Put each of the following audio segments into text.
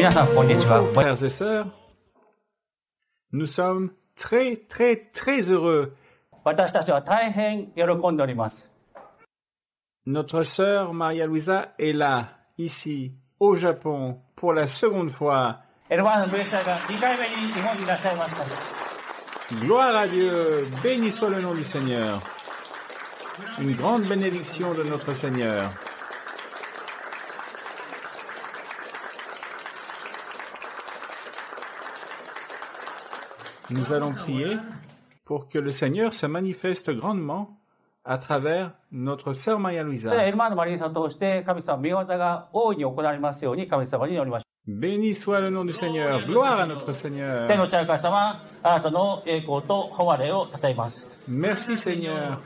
Bonjour frères et sœurs, nous sommes très heureux. Notre sœur Maria Luisa est là, ici, au Japon, pour la seconde fois. Gloire à Dieu, béni soit le nom du Seigneur. Une grande bénédiction de notre Seigneur. Nous allons prier pour que le Seigneur se manifeste grandement à travers notre sœur Maria Luisa. Béni soit le nom du Seigneur. Gloire à notre Seigneur. Merci Seigneur.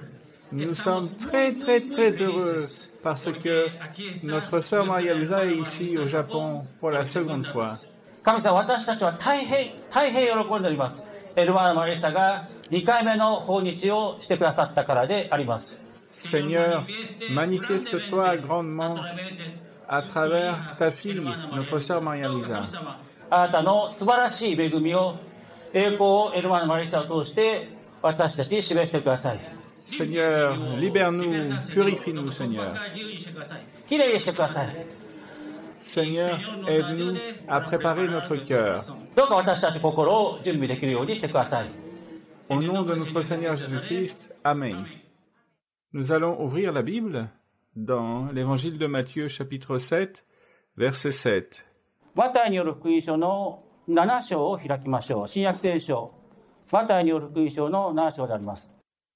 Nous sommes très heureux parce que notre sœur Maria Luisa est ici au Japon pour la seconde fois. Seigneur, manifeste-toi grandement à travers ta fille, notre sœur Maria Luisa. Seigneur, libère-nous, purifie-nous, Seigneur. Seigneur, aide-nous à préparer notre cœur. Au nom de notre Seigneur Jésus-Christ, Amen. Nous allons ouvrir la Bible dans l'Évangile de Matthieu, chapitre 7, verset 7.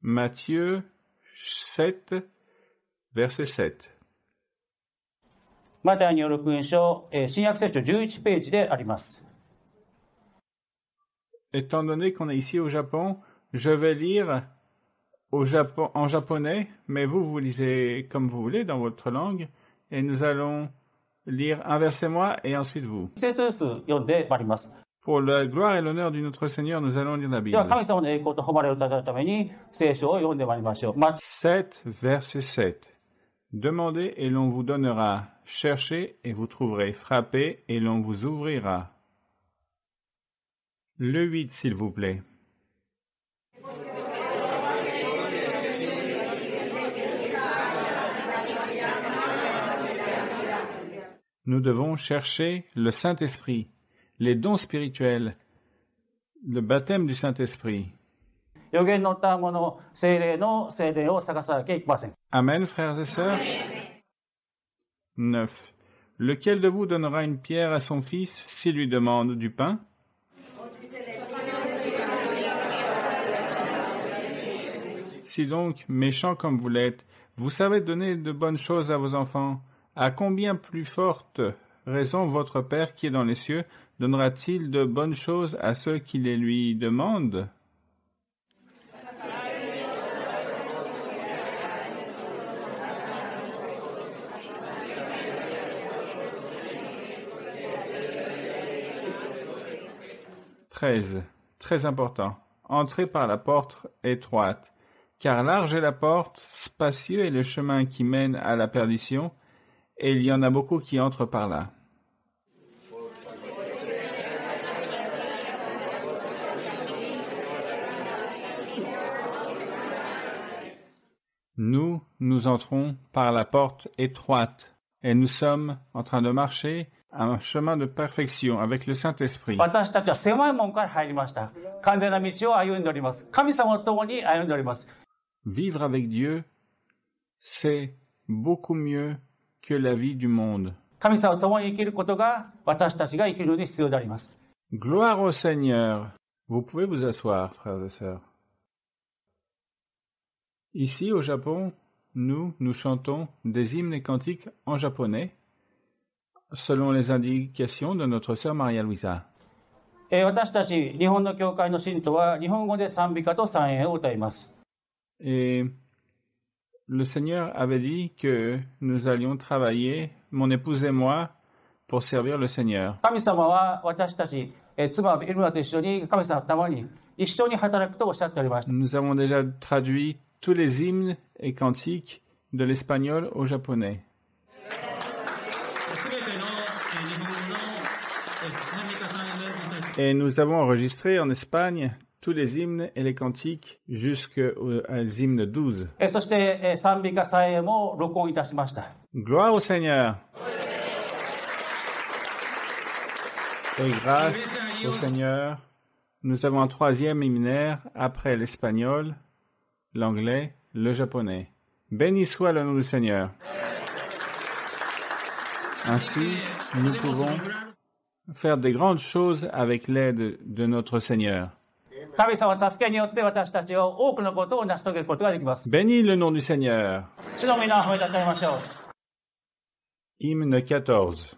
Matthieu 7, verset 7. Étant donné qu'on est ici au Japon, je vais lire en japonais, mais vous lisez comme vous voulez dans votre langue, et nous allons lire un verset moi et ensuite vous. Pour la gloire et l'honneur de notre Seigneur, nous allons lire la Bible. 7, verset 7. Demandez et l'on vous donnera, cherchez et vous trouverez, frappez et l'on vous ouvrira. Le 8, s'il vous plaît. Nous devons chercher le Saint-Esprit, les dons spirituels, le baptême du Saint-Esprit. Amen, frères et sœurs. 9. Lequel de vous donnera une pierre à son fils s'il lui demande du pain? Si donc, méchants comme vous l'êtes, vous savez donner de bonnes choses à vos enfants, à combien plus forte raison votre Père qui est dans les cieux donnera-t-il de bonnes choses à ceux qui les lui demandent? « 13. Très important. Entrez par la porte étroite, car large est la porte, spacieux est le chemin qui mène à la perdition, et il y en a beaucoup qui entrent par là. » Nous entrons par la porte étroite, et nous sommes en train de marcher à un chemin de perfection avec le Saint-Esprit. Vivre avec Dieu, c'est beaucoup mieux que la vie du monde. Gloire au Seigneur. Vous pouvez vous asseoir, frères et sœurs. Ici, au Japon, nous chantons des hymnes et cantiques en japonais, selon les indications de notre sœur Maria Luisa. Et le Seigneur avait dit que nous allions travailler, mon épouse et moi, pour servir le Seigneur. Nous avons déjà traduit tous les hymnes et cantiques de l'espagnol au japonais. Et nous avons enregistré en Espagne tous les hymnes et les cantiques jusqu'à l'hymne 12. そして、賛美歌祭へも録音いたしました。 Gloire au Seigneur. Et grâce au Seigneur, nous avons un troisième hymnaire après l'espagnol, l'anglais, le japonais. Béni soit le nom du Seigneur. Ainsi, nous pouvons faire des grandes choses avec l'aide de notre Seigneur. 神様の助けによって私たちは多くのことを成し遂げることができます。 Bénis le nom du Seigneur. 主の皆を褒めたたえましょう。 Hymne 14.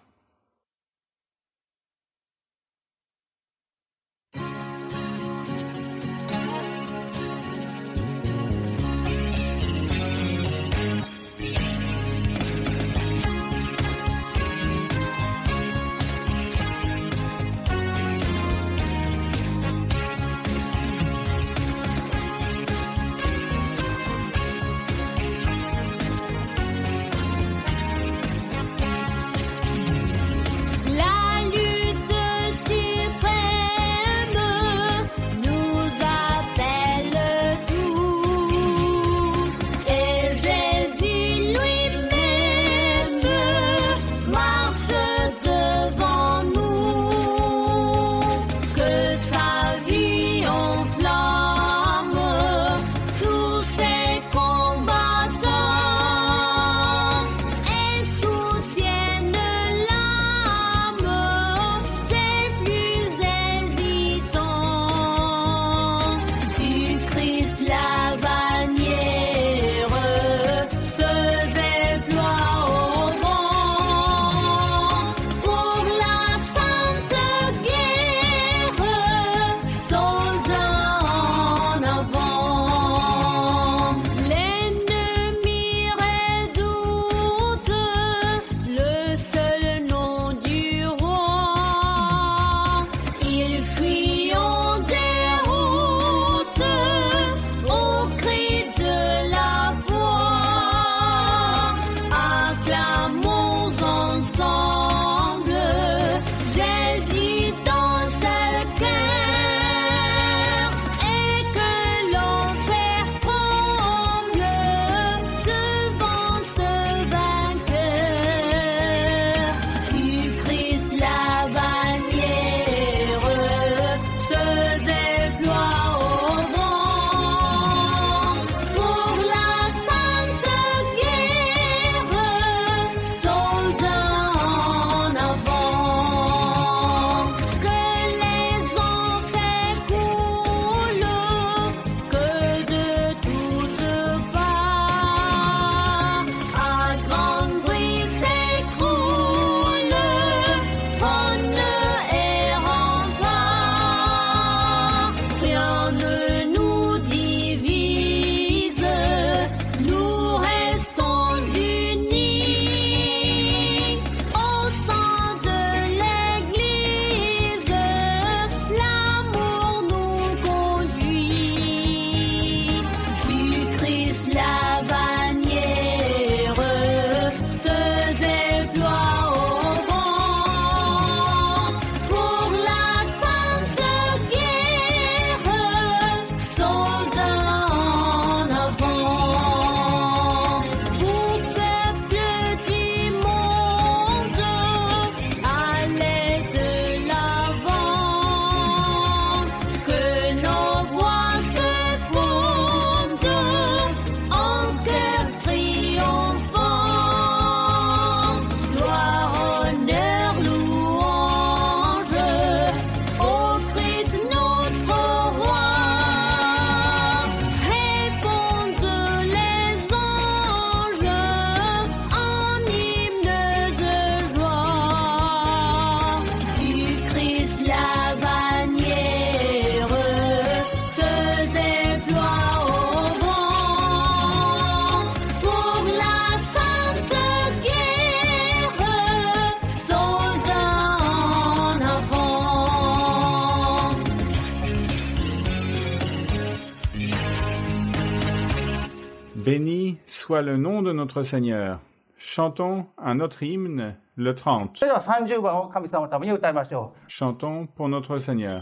Béni soit le nom de notre Seigneur. Chantons un autre hymne, le 30. それでは30番を神様のために歌いましょ Chantons pour notre Seigneur.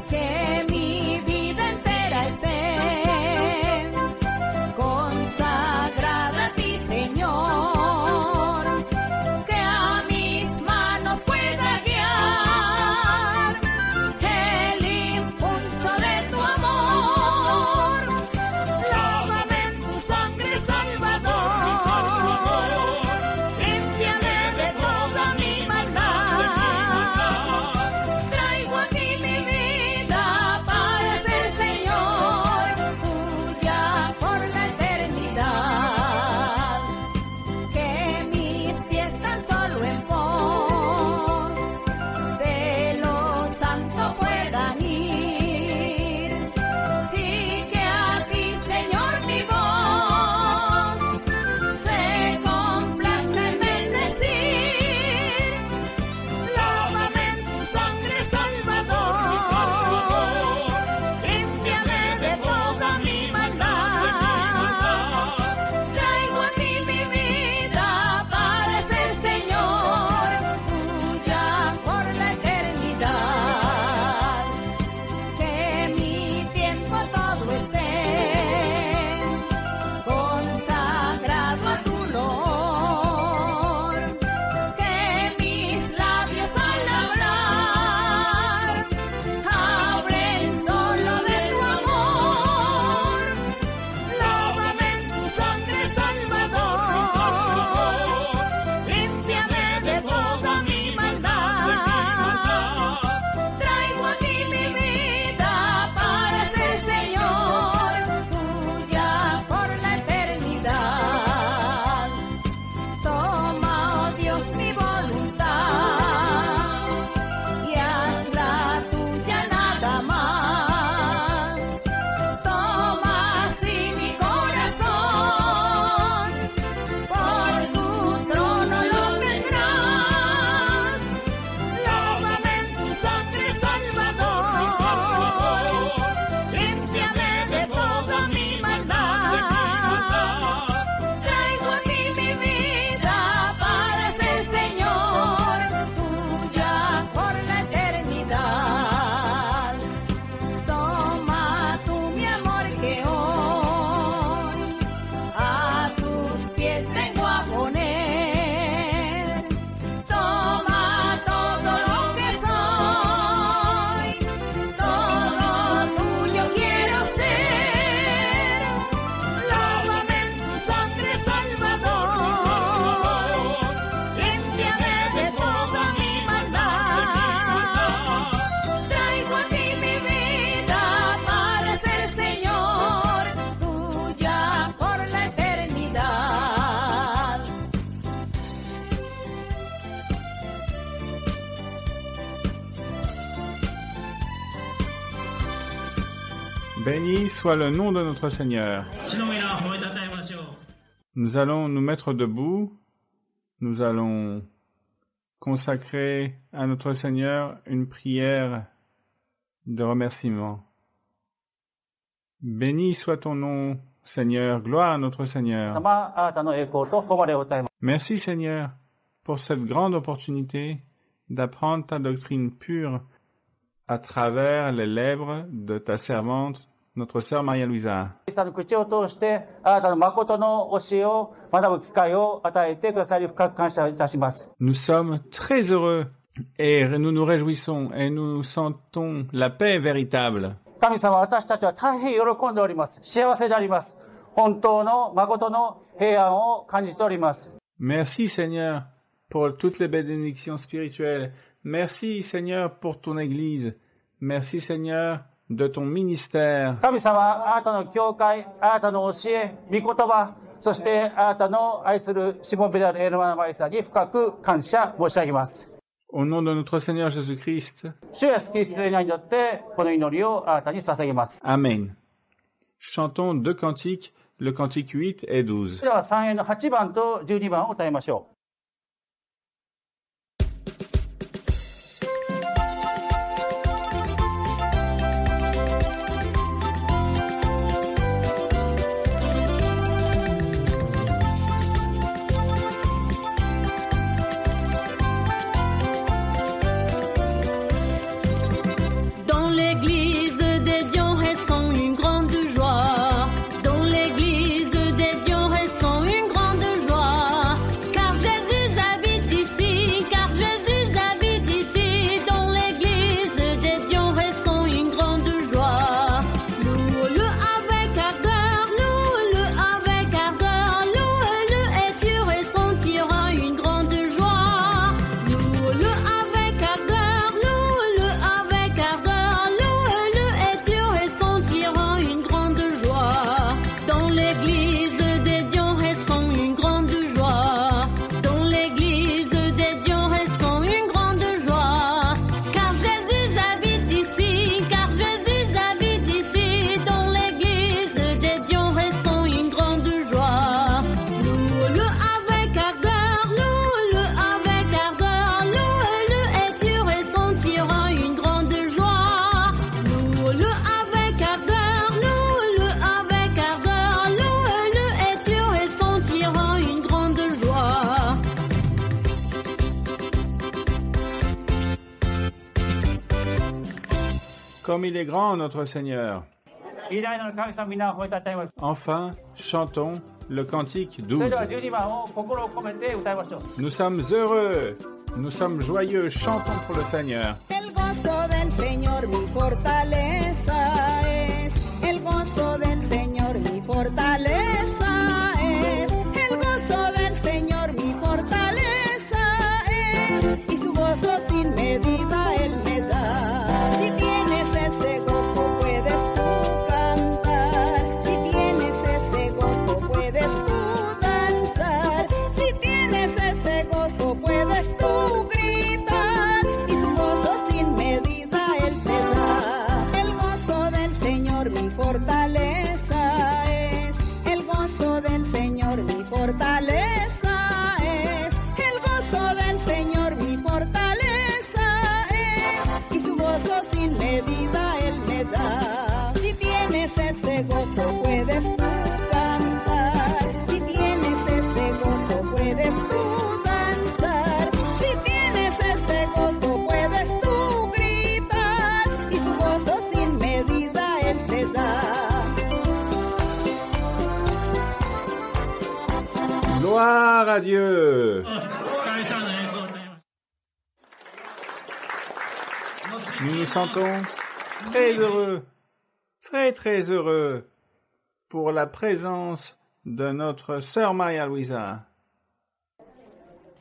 Que mi vida entera esté consagrada a ti, Señor, que a mis manos pueda guiar el impulso de tu amor. Lávame en tu sangre, Salvador, límpiame de toda mi maldad. Traigo a ti mi vida para ser Señor, tuya por la eternidad. Que mis pies tan solo en pos de lo santo puedan ir, y que a ti, Señor, mi voz se complace en bendecir. Lávame en tu sangre, Salvador, límpiame de toda mi maldad. Traigo a ti mi vida para ser Señor, tuya por la eternidad. Que mi tiempo todo esté consagrado a tu olor. Que mis labios al hablar hablen solo de tu amor. Lávame en tu sangre, Salvador, límpiame de toda mi maldad. Traigo a ti mi vida para ser Señor, tuya por la eternidad. Toma, oh Dios, mi voluntad y hazla tuya nada más. Toma así mi corazón, por tu trono lo tendrás. Lávame en tu sangre, Salvador, límpiame de toda mi maldad. Traigo a ti mi vida para ser Señor, tuya por la eternidad. Toma tú mi amor que hoy a tus pies vengo a poner. Toma todo lo que soy, todo tuyo quiero ser. Lávame en tu sangre, Salvador, límpiame de toda mi maldad. Traigo a ti mi vida para ser Señor, tuya por la eternidad. Béni soit le nom de notre Seigneur. 主の皆を褒めたたえましょう。 Nous allons nous mettre debout. Nous allons consacrer à notre Seigneur une prière de remerciement. Béni soit ton nom, Seigneur. Gloire à notre う。 Seigneur. 様、あなたの栄光と誉れを歌います。 Merci, Seigneur, pour cette grande opportunité d'apprendre ta doctrine pure à travers les lèvres de ta servante, notre sœur Maria-Louisa. イエス様の口を通してあなたの誠の教えを学ぶ機会を与えてくださり深く感謝いたします。 Nous sommes très heureux et nous nous réjouissons et nous sentons la paix véritable. 神様、私たちは大変喜んでおります。幸せであります。本当の誠の平安を感じております。 Merci, Seigneur, pour toutes les bénédictions spirituelles. Merci, Seigneur, pour ton Église. Merci, Seigneur, de ton ministère. 神様、あなたの教会、あなたの教え、御言葉、そしてあなたの愛するしもべであるエルマナマリサに深く感謝申し上げます。 Au nom de notre Seigneur Jésus-Christ. 主イエスキリストの名によってこの祈りをあなたに捧げます。 Amen. chantons deux cantiques, le cantique 8 et 12. それでは3演の8番と12番を歌いましょう。Dans l'église des dieux restons une grande joie. Dans l'église des dieux restons une grande joie. Car Jésus habite ici, car Jésus habite ici. Dans l'église des dieux restons une grande joie. Louez-le avec ardeur, louez-le avec ardeur. Louez-le et tu ressentiras une grande joie. Louez-le avec ardeur, louez-le avec ardeur. Louez-le et tu ressentiras une grande joie. Dans l'église des dieux restons une grande joie. Dans l'église des dieux restons une grande joie. Car Jésus habite ici, car Jésus habite ici. Dans l'église des dieux restons une grande joie. Louez-le avec ardeur, louez-le avec ardeur. Louez-le et tu ressentiras une grande joie. Louez-le avec ardeur, louez-le avec ardeur. Louez-le et tu ressentiras une grande joie. Comme il est grand, notre Seigneur. 偉大なる神様皆を褒めたたえます。 Enfin, chantons le cantique それでは 12. 12番を心を込めて歌いましょう。 Nous sommes heureux, nous sommes joyeux, chantons pour le Seigneur. El gozo del Señor mi fortaleza es. El gozo del Señor mi fortaleza es. El gozo del Señor mi fortaleza es. Y su gozo sin medida Él me da. Si tienes ese gozo puedes tú cantar. Si tienes ese gozo puedes tú danzar. Si tienes ese gozo puedes tú gritar. Y su gozo sin medida Él te da. El gozo del Señor mi fortaleza es. El gozo del Señor mi fortaleza es. El gozo del Señor mi fortaleza es. Y su gozo sin medida Él me da. Si tienes ese gozo puedes tú cantar. Si tienes ese gozo puedes tú danzar. Si tienes ese gozo puedes tú gritar. Y su gozo sin medida Él te da. Gloire à Dieu. 神様の栄光を歌います。 Nous nous sentons très heureux, très heureux pour la présence de notre sœur Maria Luisa.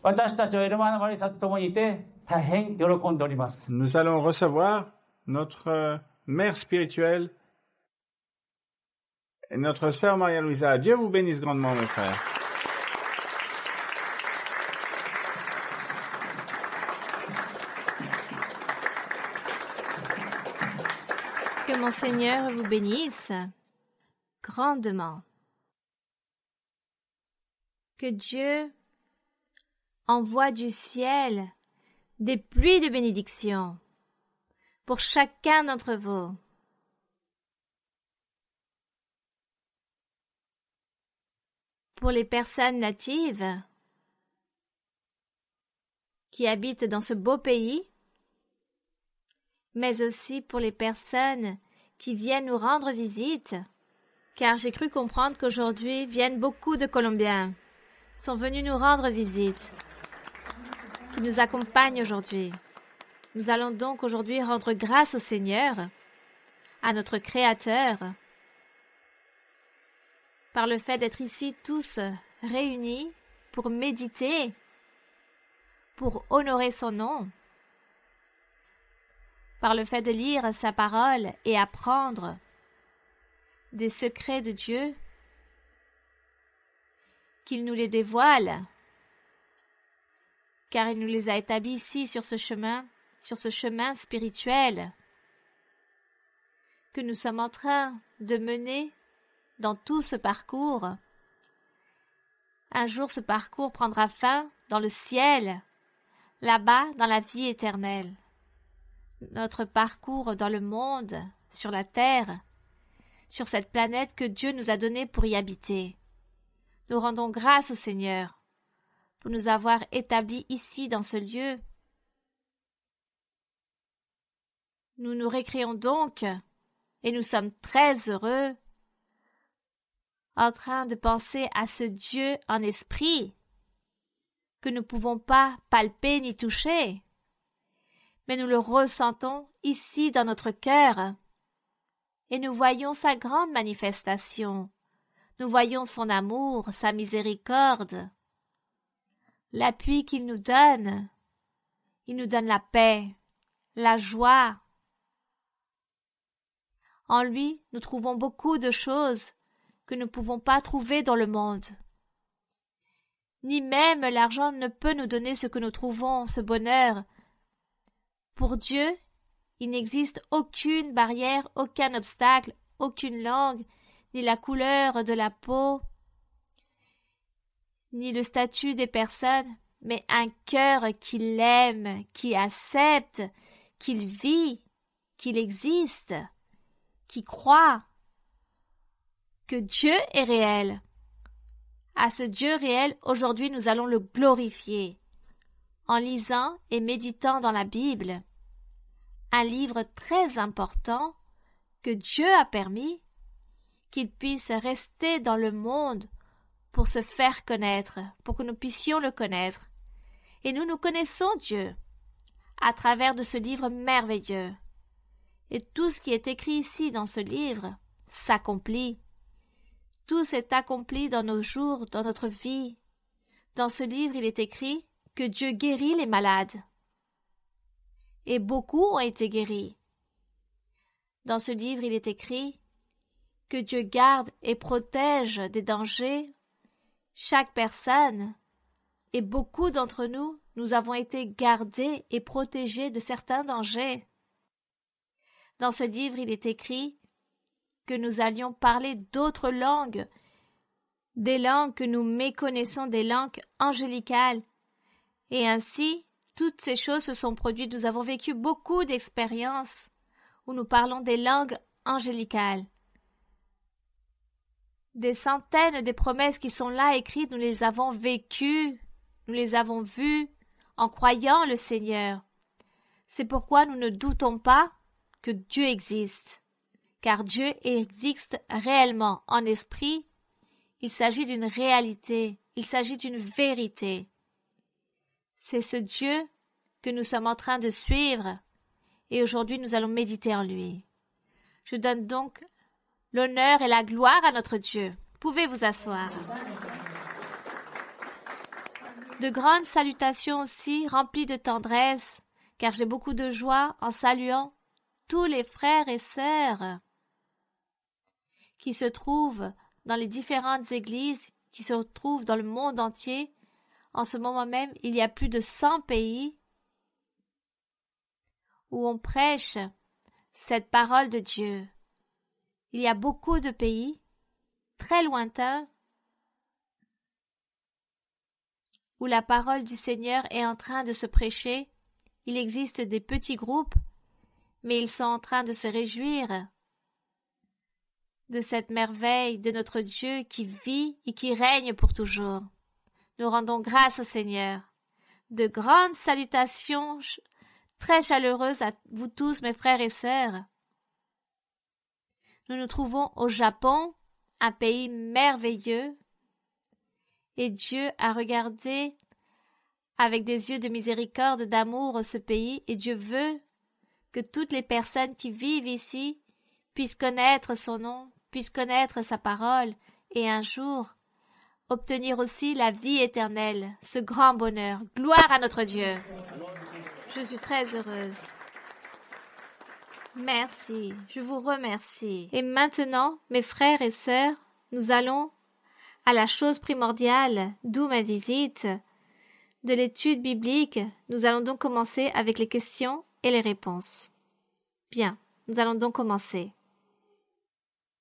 私たちはエルマーナ・マリサと共にいて大変喜んでおります。 Nous allons recevoir notre mère spirituelle et notre sœur Maria Luisa. Dieu vous bénisse grandement, mes frères. Que mon Seigneur vous bénisse grandement. Que Dieu envoie du ciel des pluies de bénédiction pour chacun d'entre vous. Pour les personnes natives qui habitent dans ce beau pays, mais aussi pour les personnes qui viennent nous rendre visite, car j'ai cru comprendre qu'aujourd'hui viennent beaucoup de Colombiens, sont venus nous rendre visite, qui nous accompagnent aujourd'hui. Nous allons donc aujourd'hui rendre grâce au Seigneur, à notre Créateur, par le fait d'être ici tous réunis pour méditer, pour honorer son nom, par le fait de lire sa parole et apprendre des secrets de Dieu, qu'il nous les dévoile, car il nous les a établis ici sur ce chemin spirituel que nous sommes en train de mener dans tout ce parcours. Un jour, ce parcours prendra fin dans le ciel, là-bas, dans la vie éternelle. Notre parcours dans le monde, sur la terre, sur cette planète que Dieu nous a donnée pour y habiter. Nous rendons grâce au Seigneur pour nous avoir établis ici dans ce lieu. Nous nous récréons donc et nous sommes très heureux en train de penser à ce Dieu en esprit que nous ne pouvons pas palper ni toucher, mais nous le ressentons ici dans notre cœur et nous voyons sa grande manifestation. Nous voyons son amour, sa miséricorde, l'appui qu'il nous donne. Il nous donne la paix, la joie. En lui, nous trouvons beaucoup de choses que nous ne pouvons pas trouver dans le monde. Ni même l'argent ne peut nous donner ce que nous trouvons, ce bonheur. Pour Dieu, il n'existe aucune barrière, aucun obstacle, aucune langue, ni la couleur de la peau, ni le statut des personnes, mais un cœur qui l'aime, qui accepte, qu'il vit, qu'il existe, qui croit que Dieu est réel. À ce Dieu réel, aujourd'hui, nous allons le glorifier en lisant et méditant dans la Bible, un livre très important que Dieu a permis qu'il puisse rester dans le monde pour se faire connaître, pour que nous puissions le connaître. Et nous connaissons Dieu à travers de ce livre merveilleux. Et tout ce qui est écrit ici dans ce livre s'accomplit. Tout s'est accompli dans nos jours, dans notre vie. Dans ce livre, il est écrit que Dieu guérit les malades. Et beaucoup ont été guéris. Dans ce livre, il est écrit que Dieu garde et protège des dangers chaque personne. Et beaucoup d'entre nous, nous avons été gardés et protégés de certains dangers. Dans ce livre, il est écrit que nous allions parler d'autres langues, des langues que nous méconnaissons, des langues angélicales. Et ainsi, toutes ces choses se sont produites. Nous avons vécu beaucoup d'expériences où nous parlons des langues angélicales. Des centaines de promesses qui sont là écrites, nous les avons vécues, nous les avons vues en croyant le Seigneur. C'est pourquoi nous ne doutons pas que Dieu existe, car Dieu existe réellement en esprit. Il s'agit d'une réalité, il s'agit d'une vérité. C'est ce Dieu que nous sommes en train de suivre et aujourd'hui nous allons méditer en lui. Je donne donc l'honneur et la gloire à notre Dieu. Pouvez vous asseoir. De grandes salutations aussi, remplies de tendresse, car j'ai beaucoup de joie en saluant tous les frères et sœurs qui se trouvent dans les différentes églises, qui se trouvent dans le monde entier. En ce moment même, il y a plus de 100 pays où on prêche cette parole de Dieu. Il y a beaucoup de pays très lointains où la parole du Seigneur est en train de se prêcher. Il existe des petits groupes, mais ils sont en train de se réjouir de cette merveille de notre Dieu qui vit et qui règne pour toujours. Nous rendons grâce au Seigneur. De grandes salutations très chaleureuses à vous tous, mes frères et sœurs. Nous nous trouvons au Japon, un pays merveilleux, et Dieu a regardé avec des yeux de miséricorde, d'amour ce pays, et Dieu veut que toutes les personnes qui vivent ici puissent connaître son nom, puissent connaître sa parole, et un jour obtenir aussi la vie éternelle, ce grand bonheur. Gloire à notre Dieu. Je suis très heureuse. Merci, je vous remercie. Et maintenant, mes frères et sœurs, nous allons à la chose primordiale, d'où ma visite, de l'étude biblique. Nous allons donc commencer avec les questions et les réponses. Bien, nous allons donc commencer.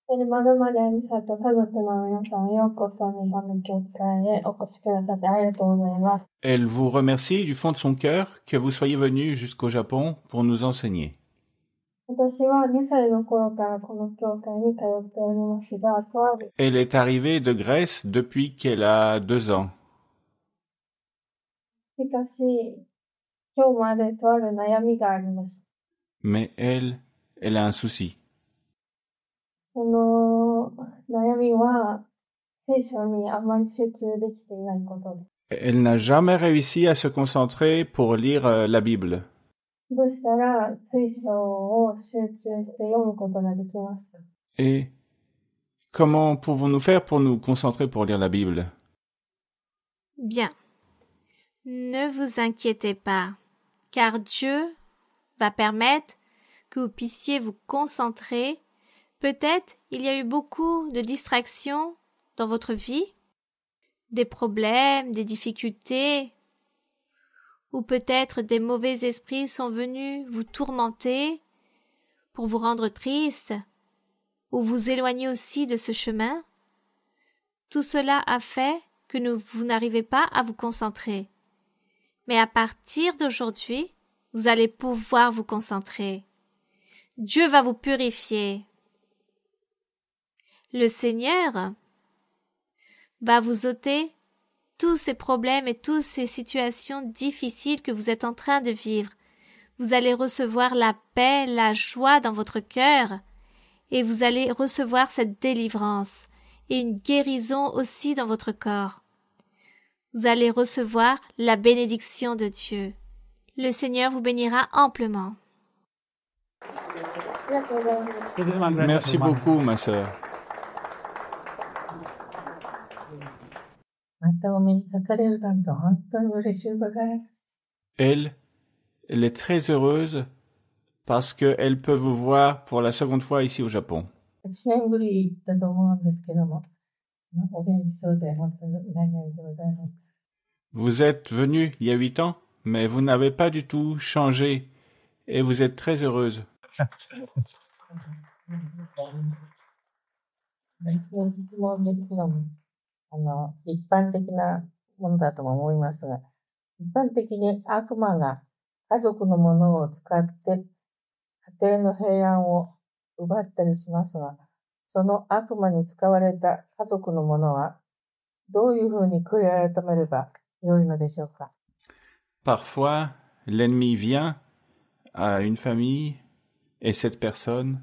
まるまるありがとう。家族の皆さん、ようこそ日本の教会へお越しくださってありがとうございます。Elle vous remercie du fond de son cœur que vous soyez venu jusqu'au Japon pour nous enseigner. 私は2歳の頃からこの教会に通っておりますが、とある Elle est arrivée de Grèce depuis qu'elle a 2 ans. しかし、今日までとある悩みがあります。 Mais elle a un souci. その悩みは、聖書にあまり集中できていないことです。Elle n'a jamais réussi à se concentrer pour lire la Bible. どうしたら聖書を集中して読むことができますか？ Et comment pouvons-nous faire pour nous concentrer pour lire la Bible? Bien. Ne vous inquiétez pas, car Dieu va permettre que vous puissiez vous concentrer. Peut-être il y a eu beaucoup de distractions dans votre vie, des problèmes, des difficultés, ou peut-être des mauvais esprits sont venus vous tourmenter pour vous rendre triste, ou vous éloigner aussi de ce chemin. Tout cela a fait que vous n'arrivez pas à vous concentrer. Mais à partir d'aujourd'hui, vous allez pouvoir vous concentrer. Dieu va vous purifier. Le Seigneur va vous ôter tous ces problèmes et toutes ces situations difficiles que vous êtes en train de vivre. Vous allez recevoir la paix, la joie dans votre cœur et vous allez recevoir cette délivrance et une guérison aussi dans votre corps. Vous allez recevoir la bénédiction de Dieu. Le Seigneur vous bénira amplement. ありがとうございます。 Merci beaucoup, ma sœur. またお目にかかれるなんて本当に嬉しいございます。 Elle est très heureuse parce qu'elle peut vous voir pour la seconde fois ici au Japon. 8年ぶり行ったと思うんですけども、お元気そうで本当に何よりでございます。 Vous êtes venu il y a 8 ans, mais vous n'avez pas du tout changé et vous êtes très heureuse. 質問ですけども、一般的なものだとも思いますが、一般的に悪魔が家族のものを使って家庭の平安を奪ったりしますが、その悪魔に使われた家族のものはどういうふうに悔い改めれば良いのでしょうか。 Parfois, l'ennemi vient à une famille et cette personne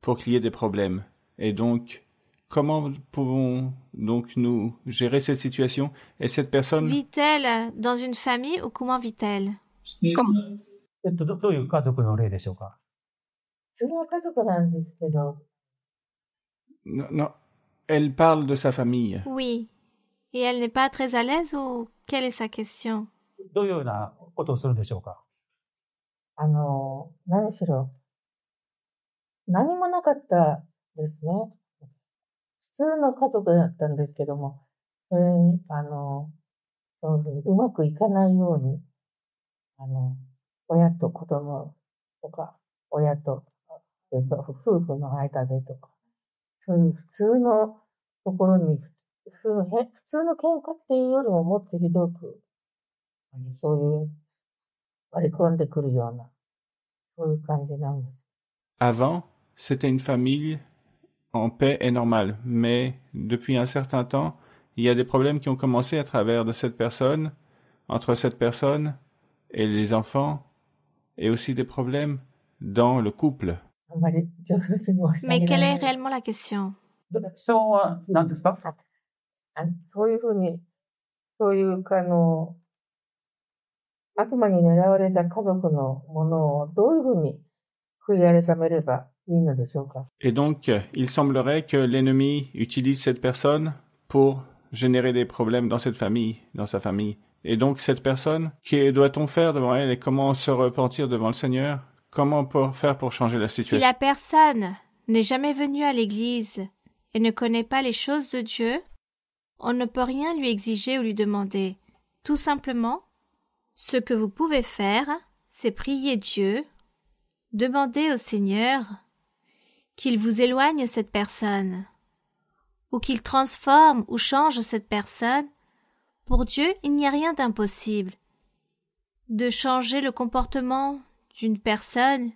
pour qu'il y ait des problèmes. Et donc, comment pouvons donc nous gérer cette situation? Et cette personne... Vit-elle dans une famille ou comment vit-elle? どういう家族の例でしょうか？普通の家族なんですけど、 Non, non, elle parle de sa famille. Oui. Et elle n'est pas très à l'aise ou quelle est sa question? どういうようなことをするんでしょうか？何しろ、何もなかったですね。普通の家族だったんですけども、それに、そういうふうにうまくいかないように、親と子供とか、親と、夫婦の間でとか、そういう普通のところに、普通の喧嘩っていうよりももっとひどく、そういう割り込んでくるような、そういう感じなんです。Avant, c'était une famille en paix et normale. Mais depuis un certain temps, il y a des problèmes qui ont commencé à travers de cette personne, entre cette personne et les enfants, et aussi des problèmes dans le couple. Mais quelle est réellement la question? 質問は何ですか？そういうふうに、そういう、悪魔に狙われた家族のものをどういうふうに悔い改めればいいのでしょうか。 Et donc, il semblerait que l'ennemi utilise cette personne pour générer des problèmes dans cette famille, dans sa famille. Et donc, cette personne, que doit-on faire devant elle et comment se repentir devant le Seigneur? Comment faire pour changer la situation? Si la personne n'est jamais venue à l'église et ne connaît pas les choses de Dieu, on ne peut rien lui exiger ou lui demander. Tout simplement, ce que vous pouvez faire, c'est prier Dieu, demander au Seigneur qu'il vous éloigne cette personne, ou qu'il transforme ou change cette personne, pour Dieu, il n'y a rien d'impossible. De changer le comportement d'une personne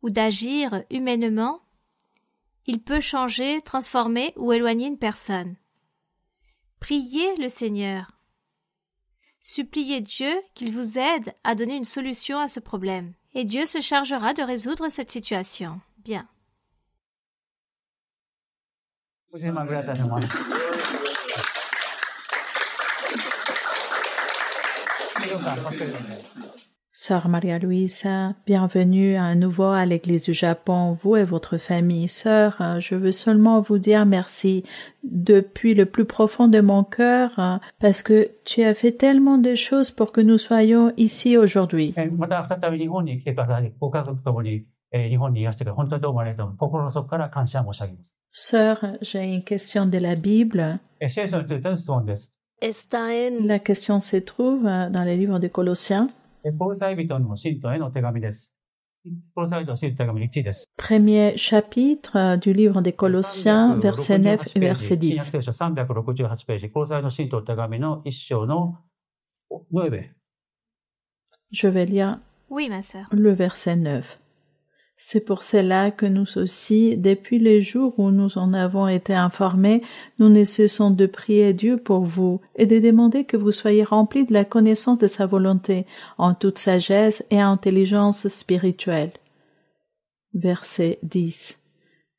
ou d'agir humainement, il peut changer, transformer ou éloigner une personne. Priez le Seigneur. Suppliez Dieu qu'il vous aide à donner une solution à ce problème. Et Dieu se chargera de résoudre cette situation. Bien. Sœur Maria Luisa, bienvenue à nouveau à l'Église du Japon, vous et votre famille. Sœur, je veux seulement vous dire merci depuis le plus profond de mon cœur parce que tu as fait tellement de choses pour que nous soyons ici aujourd'hui. Sœur, j'ai une question de la Bible. La question se trouve dans les livres de Colossiens. Premier chapitre du livre des Colossiens, verset 9 et verset 10. Je vais lire Oui, ma sœur. Le verset 9. C'est pour cela que nous aussi, depuis les jours où nous en avons été informés, nous ne cessons de prier Dieu pour vous et de demander que vous soyez remplis de la connaissance de sa volonté, en toute sagesse et intelligence spirituelle. Verset 10.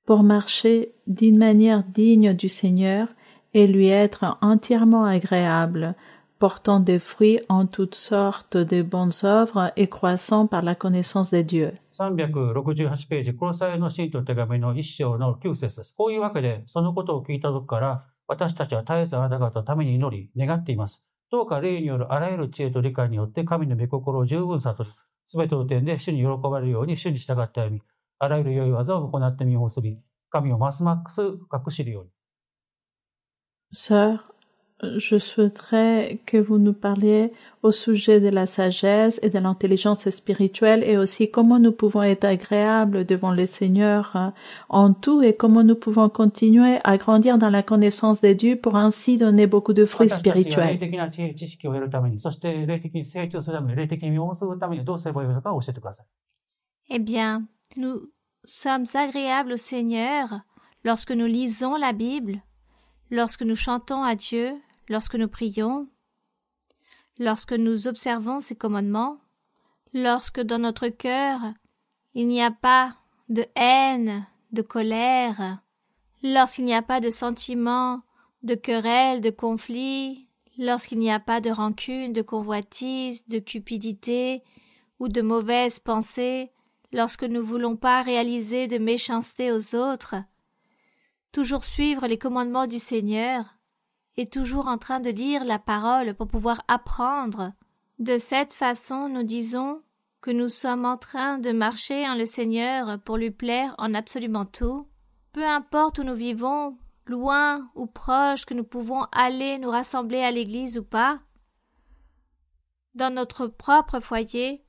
Pour marcher d'une manière digne du Seigneur et lui être entièrement agréable, portant des fruits en toutes sortes de bonnes œuvres et croissant par la connaissance de Dieu. 368ページ、コロサイの信徒の手紙の1章の9節です。こういうわけで、そのことを聞いた時から、私たちは絶えずあなた方のために祈り、願っています。どうか霊によるあらゆる知恵と理解によって、神の御心を十分さとし、すべての点で主に喜ばれるように、主に従って歩み、あらゆる良い技を行って身を結び、神をますます深く知るように。Sœur, je souhaiterais que vous nous parliez au sujet de la sagesse et de l'intelligence spirituelle et aussi comment nous pouvons être agréables devant le Seigneur en tout et comment nous pouvons continuer à grandir dans la connaissance de Dieu pour ainsi donner beaucoup de fruits spirituels. Eh bien, nous sommes agréables au Seigneur lorsque nous lisons la Bible, lorsque nous chantons à Dieu, lorsque nous prions, lorsque nous observons ses commandements, lorsque dans notre cœur il n'y a pas de haine, de colère, lorsqu'il n'y a pas de sentiments, de querelles, de conflits, lorsqu'il n'y a pas de rancune, de convoitise, de cupidité ou de mauvaises pensées, lorsque nous ne voulons pas réaliser de méchanceté aux autres, toujours suivre les commandements du Seigneur, et toujours en train de lire la parole pour pouvoir apprendre. De cette façon, nous disons que nous sommes en train de marcher en le Seigneur pour lui plaire en absolument tout. Peu importe où nous vivons, loin ou proche, que nous pouvons aller nous rassembler à l'église ou pas, dans notre propre foyer,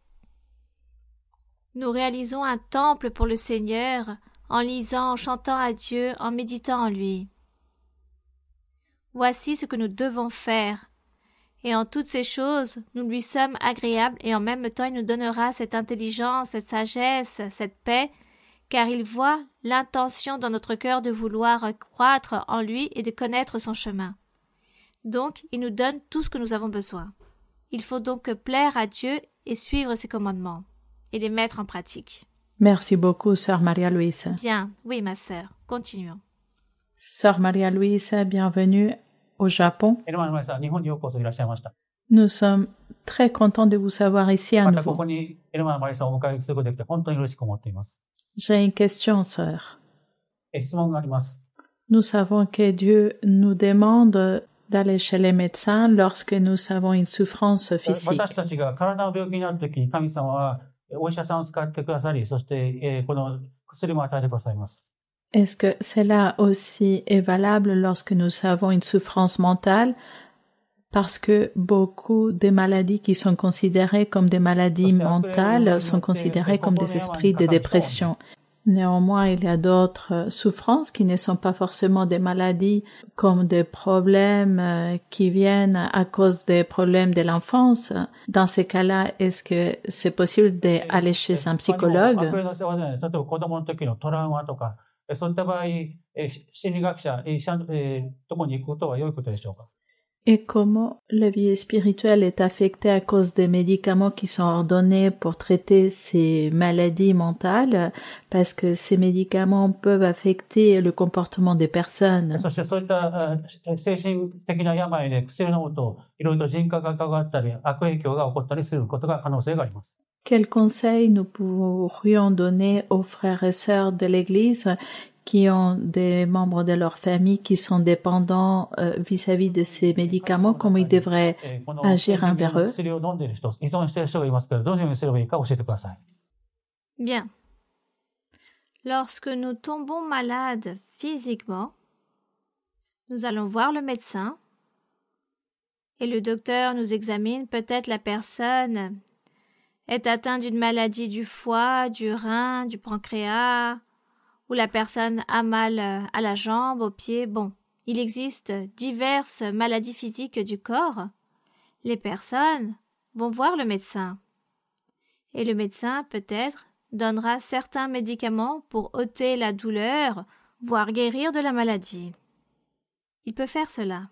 nous réalisons un temple pour le Seigneur en lisant, en chantant à Dieu, en méditant en lui. Voici ce que nous devons faire. Et en toutes ces choses, nous lui sommes agréables et en même temps il nous donnera cette intelligence, cette sagesse, cette paix, car il voit l'intention dans notre cœur de vouloir croître en lui et de connaître son chemin. Donc, il nous donne tout ce que nous avons besoin. Il faut donc plaire à Dieu et suivre ses commandements et les mettre en pratique. Merci beaucoup, Sœur Maria Luisa. Bien, oui, ma sœur, continuons. Sœur Maria Luisa, bienvenue au Japon. Nous sommes très contents de vous savoir ici à nouveau. J'ai une question, sœur. Nous savons que Dieu nous demande d'aller chez les médecins lorsque nous avons une souffrance physique. Est-ce que cela aussi est valable lorsque nous avons une souffrance mentale? Parce que beaucoup des maladies qui sont considérées comme des maladies mentales sont considérées comme des esprits de dépression. Néanmoins, il y a d'autres souffrances qui ne sont pas forcément des maladies, comme des problèmes qui viennent à cause des problèmes de l'enfance. Dans ces cas-là, est-ce que c'est possible d'aller chez un 他にも悪 psychologue? 霊の世話で、例えば子供の時のトラウマとか、そういった場合、心理学者、医者、とこに行くことは良いことでしょうか？ Et comment la vie spirituelle est affectée à cause des médicaments qui sont ordonnés pour traiter ces maladies mentales, parce que ces médicaments peuvent affecter le comportement des personnes. そしてそういった精神的な病で薬を飲むと、いろいろと人格が関わったり、悪影響が起こったりすることが可能性があります。Quels conseils nous pourrions donner aux frères et sœurs de l'Église qui ont des membres de leur famille qui sont dépendants vis-à-vis de ces médicaments, comment ils devraient agir envers eux? 薬を飲んでいる人、依存している人がいますけど、どのようにすればいいか教えてください。Bien. Lorsque nous tombons malades physiquement, nous allons voir le médecin et le docteur nous examine. Peut-être la personne est atteinte d'une maladie du foie, du rein, du pancréas, ou la personne a mal à la jambe, au pied. Bon, il existe diverses maladies physiques du corps. Les personnes vont voir le médecin. Et le médecin, peut-être, donnera certains médicaments pour ôter la douleur, voire guérir de la maladie. Il peut faire cela.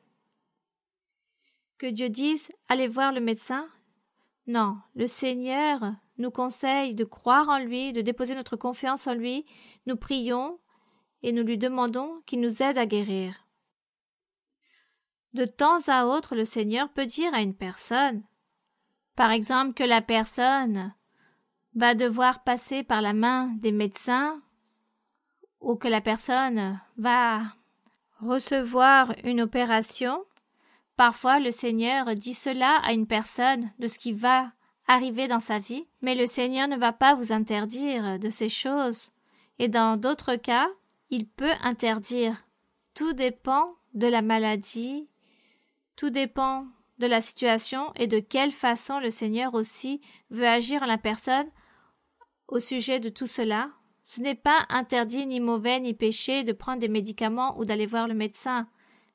Que Dieu dise « Allez voir le médecin » Non, le Seigneur nous conseille de croire en lui, de déposer notre confiance en lui. Nous prions et nous lui demandons qu'il nous aide à guérir. De temps à autre, le Seigneur peut dire à une personne, par exemple, que la personne va devoir passer par la main des médecins ou que la personne va recevoir une opération. Parfois, le Seigneur dit cela à une personne de ce qui va arriver dans sa vie, mais le Seigneur ne va pas vous interdire de ces choses. Et dans d'autres cas, il peut interdire. Tout dépend de la maladie, tout dépend de la situation et de quelle façon le Seigneur aussi veut agir en la personne au sujet de tout cela. Ce n'est pas interdit ni mauvais ni péché de prendre des médicaments ou d'aller voir le médecin.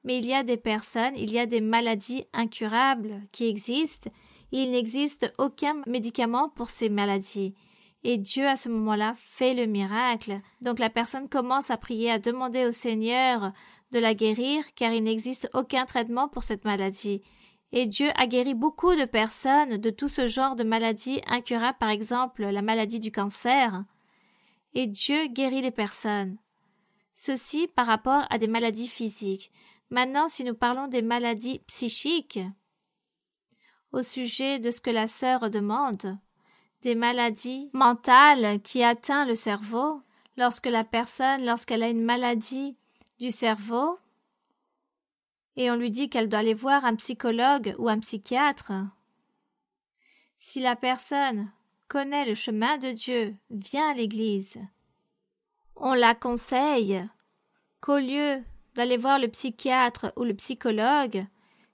Mais il y a des personnes, il y a des maladies incurables qui existent. Il n'existe aucun médicament pour ces maladies. Et Dieu, à ce moment-là, fait le miracle. Donc la personne commence à prier, à demander au Seigneur de la guérir, car il n'existe aucun traitement pour cette maladie. Et Dieu a guéri beaucoup de personnes de tout ce genre de maladies incurables, par exemple la maladie du cancer. Et Dieu guérit les personnes. Ceci par rapport à des maladies physiques. Maintenant, si nous parlons des maladies psychiques, au sujet de ce que la sœur demande, des maladies mentales qui atteignent le cerveau, lorsque la personne, lorsqu'elle a une maladie du cerveau, et on lui dit qu'elle doit aller voir un psychologue ou un psychiatre, si la personne connaît le chemin de Dieu, vient à l'église, on la conseille qu'au lieu d'aller voir le psychiatre ou le psychologue,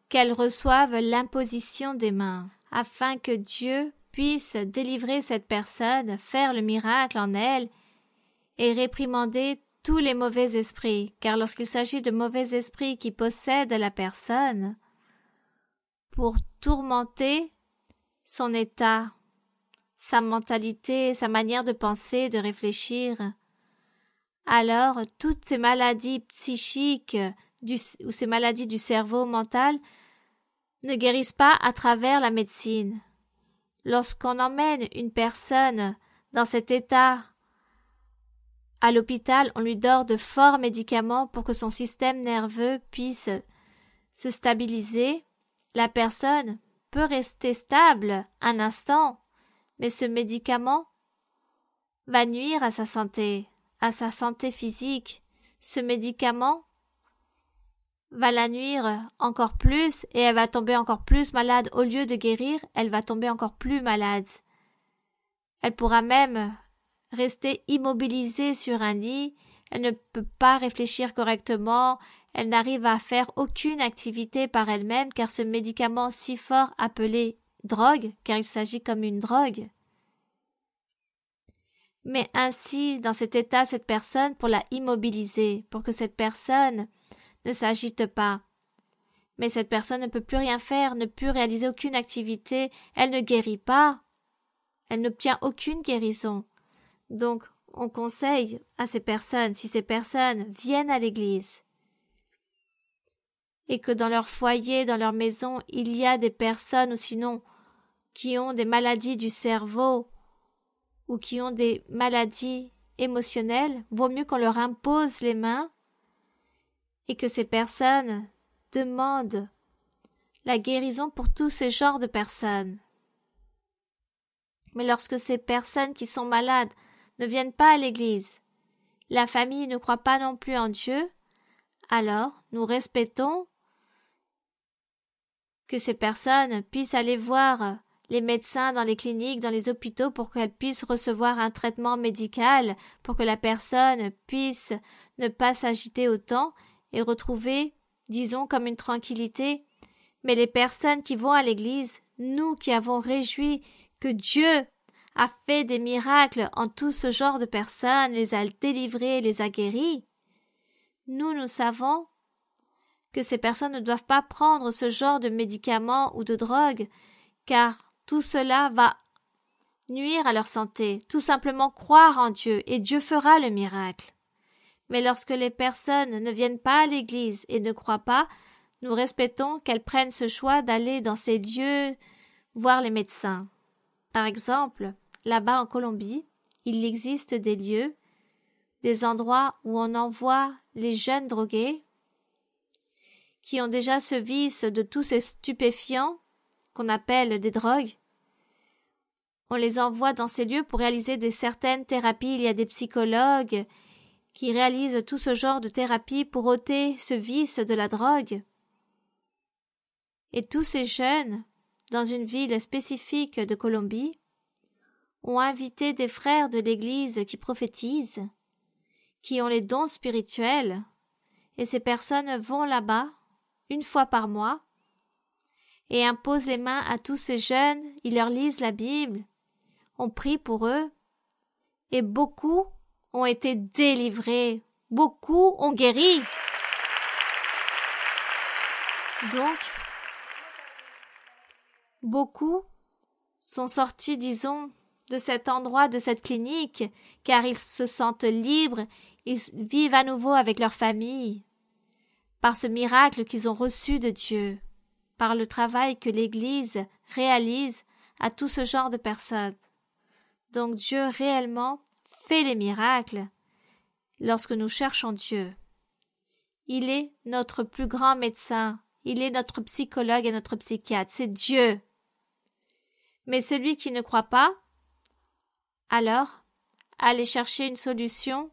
qu'elle reçoive l'imposition des mains, afin que Dieu puisse délivrer cette personne, faire le miracle en elle et réprimander tous les mauvais esprits, car lorsqu'il s'agit de mauvais esprits qui possèdent la personne pour tourmenter son état, sa mentalité, sa manière de penser, de réfléchir, alors toutes ces maladies psychiques ou ces maladies du cerveau mental ne guérissent pas à travers la médecine. Lorsqu'on emmène une personne dans cet état à l'hôpital, on lui donne de forts médicaments pour que son système nerveux puisse se stabiliser. La personne peut rester stable un instant, mais ce médicament va nuire à sa santé physique. Ce médicament va la nuire encore plus et elle va tomber encore plus malade. Au lieu de guérir, elle va tomber encore plus malade. Elle pourra même rester immobilisée sur un lit, elle ne peut pas réfléchir correctement, elle n'arrive à faire aucune activité par elle-même car ce médicament si fort appelé drogue, car il s'agit comme une drogue. met ainsi dans cet état cette personne pour la immobiliser, pour que cette personne ne s'agite pas. Mais cette personne ne peut plus rien faire, ne peut réaliser aucune activité, elle ne guérit pas, elle n'obtient aucune guérison. Donc, on conseille à ces personnes, si ces personnes viennent à l'église et que dans leur foyer, dans leur maison, il y a des personnes ou sinon qui ont des maladies du cerveau ou qui ont des maladies émotionnelles, vaut mieux qu'on leur impose les mains et que ces personnes demandent la guérison pour tous ces genres de personnes. Mais lorsque ces personnes qui sont malades ne viennent pas à l'église, la famille ne croit pas non plus en Dieu, alors nous respectons que ces personnes puissent aller voir les médecins dans les cliniques, dans les hôpitaux pour qu'elles puissent recevoir un traitement médical, pour que la personne puisse ne pas s'agiter autant et retrouver, disons, comme une tranquillité. Mais les personnes qui vont à l'église, nous qui avons réjoui que Dieu a fait des miracles en tout ce genre de personnes, les a délivrés, les a guéris, nous savons que ces personnes ne doivent pas prendre ce genre de médicaments ou de drogues, car tout cela va nuire à leur santé. Tout simplement croire en Dieu, et Dieu fera le miracle. Mais lorsque les personnes ne viennent pas à l'église et ne croient pas, nous respectons qu'elles prennent ce choix d'aller dans ces lieux voir les médecins. Par exemple, là-bas en Colombie, il existe des lieux, des endroits où on envoie les jeunes drogués qui ont déjà ce vice de tous ces stupéfiants qu'on appelle des drogues. On les envoie dans ces lieux pour réaliser certaines thérapies. Il y a des psychologues qui réalisent tout ce genre de thérapie pour ôter ce vice de la drogue. Et tous ces jeunes, dans une ville spécifique de Colombie, ont invité des frères de l'Église qui prophétisent, qui ont les dons spirituels, et ces personnes vont là-bas, une fois par mois, et imposent les mains à tous ces jeunes, ils leur lisent la Bible, on prie pour eux, et beaucoup ont été délivrés, beaucoup ont guéri. Donc, beaucoup sont sortis, disons, de cet endroit, de cette clinique, car ils se sentent libres, ils vivent à nouveau avec leur famille, par ce miracle qu'ils ont reçu de Dieu, par le travail que l'Église réalise à tout ce genre de personnes. Donc Dieu réellement fait les miracles lorsque nous cherchons Dieu. Il est notre plus grand médecin, il est notre psychologue et notre psychiatre, c'est Dieu. Mais celui qui ne croit pas, alors, allez chercher une solution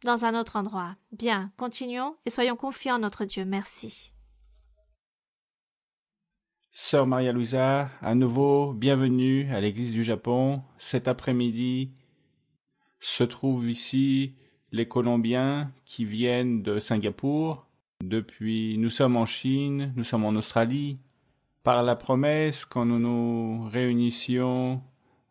dans un autre endroit. Bien, continuons et soyons confiants en notre Dieu. Merci. Sœur Maria Luisa, à nouveau, bienvenue à l'Église du Japon. Cet après-midi se trouvent ici les Colombiens qui viennent de Singapour. Nous sommes en Chine, nous sommes en Australie. Par la promesse, quand nous nous réunissions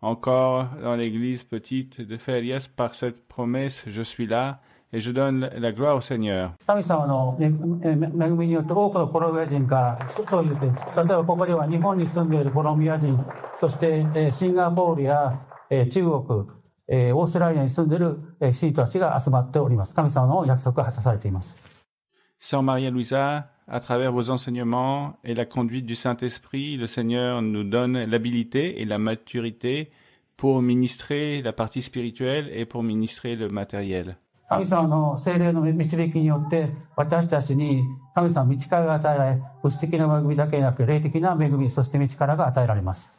encore dans l'église petite de Ferias, par cette promesse, je suis là et je donne la gloire au Seigneur. 神様の恵みによって多くのコロンビア人がそう言って、例えばここでは日本に住んでいるコロンビア人、そしてシンガポールや中国、オーストラリアに住んでいる信徒たちが集まっております。神様の約束が果たされています。 Sœur Maria Luisa, à travers vos enseignements et la conduite du Saint-Esprit, le Seigneur nous donne l'habilité et la maturité pour ministrer la partie spirituelle et pour ministrer le matériel. 神様の聖霊の導きによって私たちに神様の道からが与えられ、物質的な恵みだけでなく霊的な恵み、そして道からが与えられます。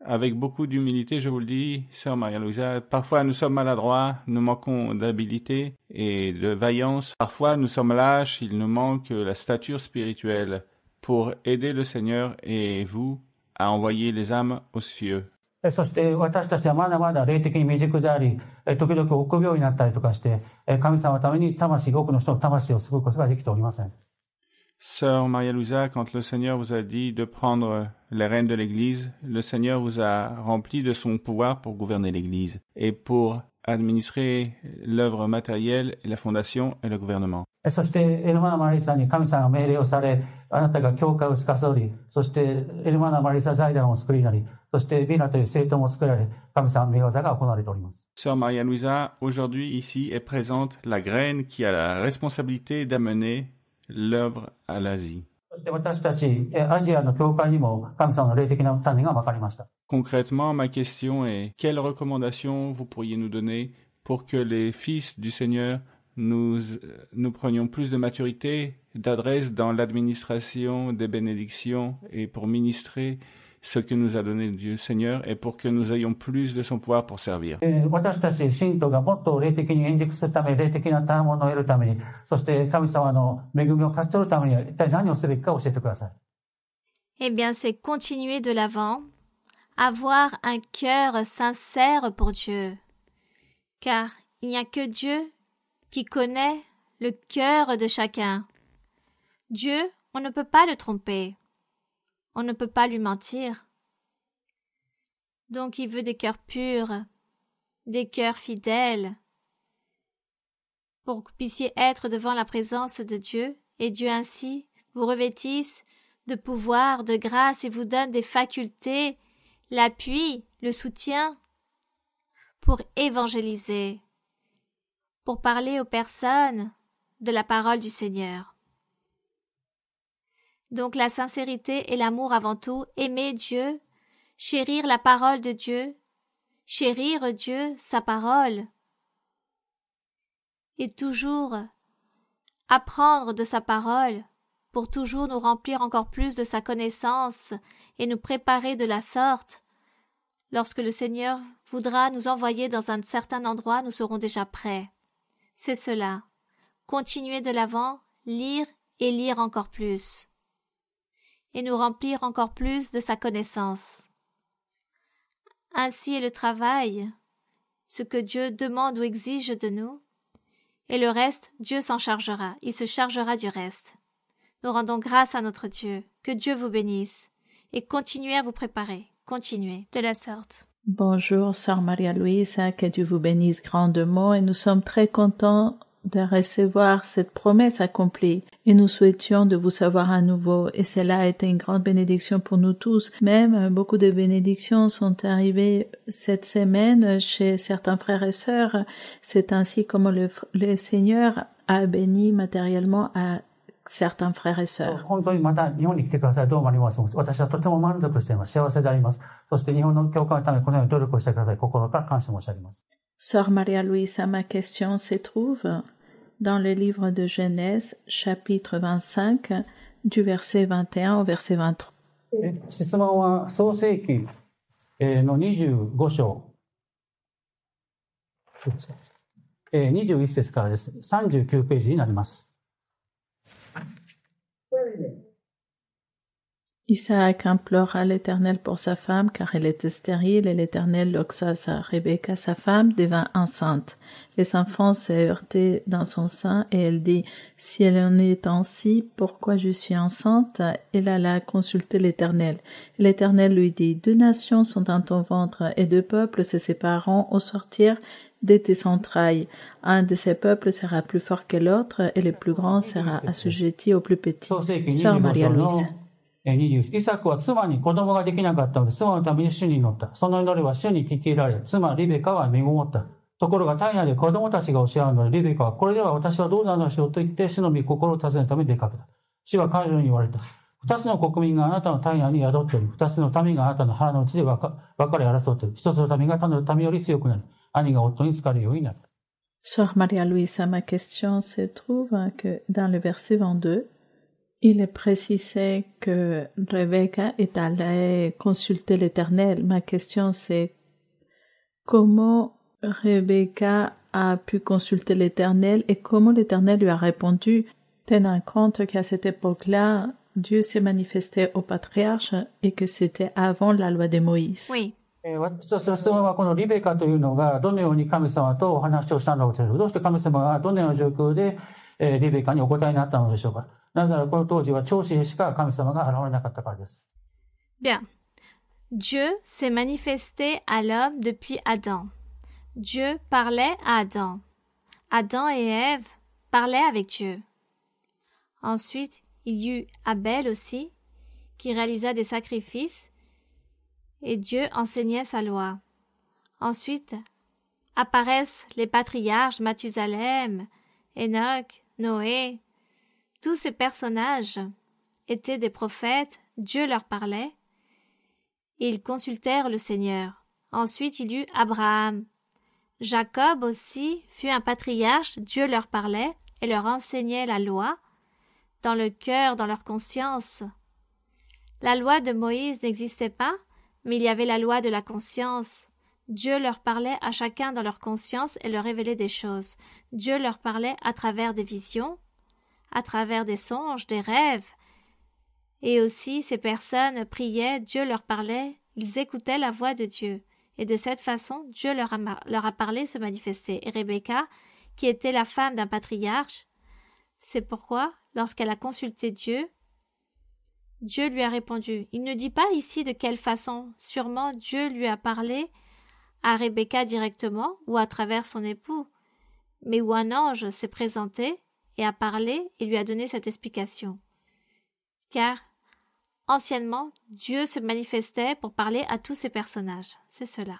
Avec beaucoup d'humilité, je vous le dis, Sœur Maria Luisa, parfois nous sommes maladroits, nous manquons d'habilité et de vaillance. Parfois nous sommes lâches, il nous manque la stature spirituelle pour aider le Seigneur et vous à envoyer les âmes aux cieux. そして私たちはまだまだ霊的に未熟であり、時々臆病になったりとかして、神様のために多くの人の魂を救うことができておりません。 Sœur Maria Luisa, quand le Seigneur vous a dit de prendre les rênes de l'Église, le Seigneur vous a rempli de son pouvoir pour gouverner l'Église et pour administrer l'œuvre matérielle, la fondation et le gouvernement. そしてエルマナ・マリサに神様が命令をされ、あなたが教会を司り、そしてエルマナ・マリサ財団を作りなり、そしてビナという政党も作られ、神様の御業が行われております。Sœur Maria Luisa, aujourd'hui ici est présente la graine qui a la responsabilité d'amener l'œuvre à l'Asie. そして私たちアジアの教会にも神様の霊的な種が分かりました。Concrètement, ma question est, quelles recommandations vous pourriez nous donner pour que les fils du Seigneur nous prenions plus de maturité, d'adresse dans l'administration des bénédictions et pour ministrer ce que nous a donné Dieu Seigneur et pour que nous ayons plus de son pouvoir pour servir. 私たち信徒がもっと霊的に円熟するため、霊的な賜物を得るために、そして神様の恵みを勝ち取るためには一体何をすべきか教えてください。Eh bien, c'est continuer de l'avant, avoir un cœur sincère pour Dieu. Car il n'y a que Dieu qui connaît le cœur de chacun. Dieu, on ne peut pas le tromper. On ne peut pas lui mentir. Donc il veut des cœurs purs, des cœurs fidèles, pour que vous puissiez être devant la présence de Dieu, et Dieu ainsi vous revêtisse de pouvoir, de grâce, et vous donne des facultés, l'appui, le soutien, pour évangéliser, pour parler aux personnes de la parole du Seigneur. Donc la sincérité et l'amour avant tout, aimer Dieu, chérir la parole de Dieu, chérir Dieu, sa parole, et toujours apprendre de sa parole pour toujours nous remplir encore plus de sa connaissance et nous préparer de la sorte. Lorsque le Seigneur voudra nous envoyer dans un certain endroit, nous serons déjà prêts. C'est cela. Continuer de l'avant, lire et lire encore plus. Et nous remplir encore plus de sa connaissance. Ainsi est le travail, ce que Dieu demande ou exige de nous, et le reste, Dieu s'en chargera, il se chargera du reste. Nous rendons grâce à notre Dieu, que Dieu vous bénisse, et continuez à vous préparer, continuez de la sorte. Bonjour, Sœur Maria Luisa, que Dieu vous bénisse grandement, et nous sommes très contents de recevoir cette promesse accomplie et nous souhaitions de vous savoir à nouveau et cela a été une grande bénédiction pour nous tous. Même beaucoup de bénédictions sont arrivées cette semaine chez certains frères et sœurs. C'est ainsi comme le Seigneur a béni matériellement à certains frères et sœurs. 本当にまた日本に来てください。どうもありがとうございます。私はとても満足しています。幸せであります。そして日本の教会のためにこのように努力をしてください。心から感謝申し上げます。Sœur Maria Luisa, ma question se trouve dans le livre de Genèse, chapitre 25, du verset 21 au verset 23. 質問は創世記の25章21節からです。39ページになります。Isaac implora l'Éternel pour sa femme, car elle était stérile, et l'Éternel loxa à Rebecca, sa femme, devint enceinte. Les enfants se heurtaient dans son sein, et elle dit, « Si elle en est ainsi, pourquoi je suis enceinte ?» Elle alla consulter l'Éternel. L'Éternel lui dit, « 2 nations sont dans ton ventre, et 2 peuples se sépareront au sortir de tes entrailles. Un de ces peuples sera plus fort que l'autre, et le plus grand sera assujetti au plus petit. » Sœur Maria Luisa. イサクは妻に子供ができなかったので、妻のために主に祈った。その祈りは主に聞き入れられ、妻リベカは身ごもった。ところが体内で子供たちが押し合うので、リベカはこれでは私はどうなるでしょうと言って、主の御心を尋ねるために出かけた。主は彼女に言われた。2つの国民があなたの体内に宿っており、2つの民があなたの腹の内で分かれ争っている。1つの民が他の民より強くなり、兄が夫に仕えるようになる。Sœur Maria Luisa, ma question se trouve que dans le verset 22, il est précisé que Rebecca est allée consulter l'Éternel. Ma question c'est comment Rebecca a pu consulter l'Éternel et comment l'Éternel lui a répondu, tenant compte qu'à cette époque-là, Dieu s'est manifesté au patriarche et que c'était avant la loi de Moïse. Oui. 私たちの質問はこのリベカというのがどのように神様とお話をしたのかという。どうして神様がどのような状況でリベカにお答えになったのでしょうか。なぜならこの当時は長子へしか神様が現れなかったからです。Bien. Dieu s'est manifesté à l'homme depuis Adam. Dieu parlait à Adam. Adam et Ève parlaient avec Dieu. Ensuite, il y eut Abel aussi, qui réalisa des sacrifices, et Dieu enseignait sa loi. Ensuite, apparaissent les patriarches Mathusalem, Enoch, Noé. Tous ces personnages étaient des prophètes, Dieu leur parlait, et ils consultèrent le Seigneur. Ensuite, il y eut Abraham. Jacob aussi fut un patriarche, Dieu leur parlait et leur enseignait la loi, dans le cœur, dans leur conscience. La loi de Moïse n'existait pas, mais il y avait la loi de la conscience. Dieu leur parlait à chacun dans leur conscience et leur révélait des choses. Dieu leur parlait à travers des visions, à travers des songes, des rêves. Et aussi, ces personnes priaient, Dieu leur parlait, ils écoutaient la voix de Dieu. Et de cette façon, Dieu leur a parlé, se manifester. Et Rebecca, qui était la femme d'un patriarche, c'est pourquoi, lorsqu'elle a consulté Dieu, Dieu lui a répondu. Il ne dit pas ici de quelle façon. Sûrement, Dieu lui a parlé à Rebecca directement ou à travers son époux, mais où un ange s'est présenté et a parlé et lui a donné cette explication. Car, anciennement, Dieu se manifestait pour parler à tous ces personnages. C'est cela.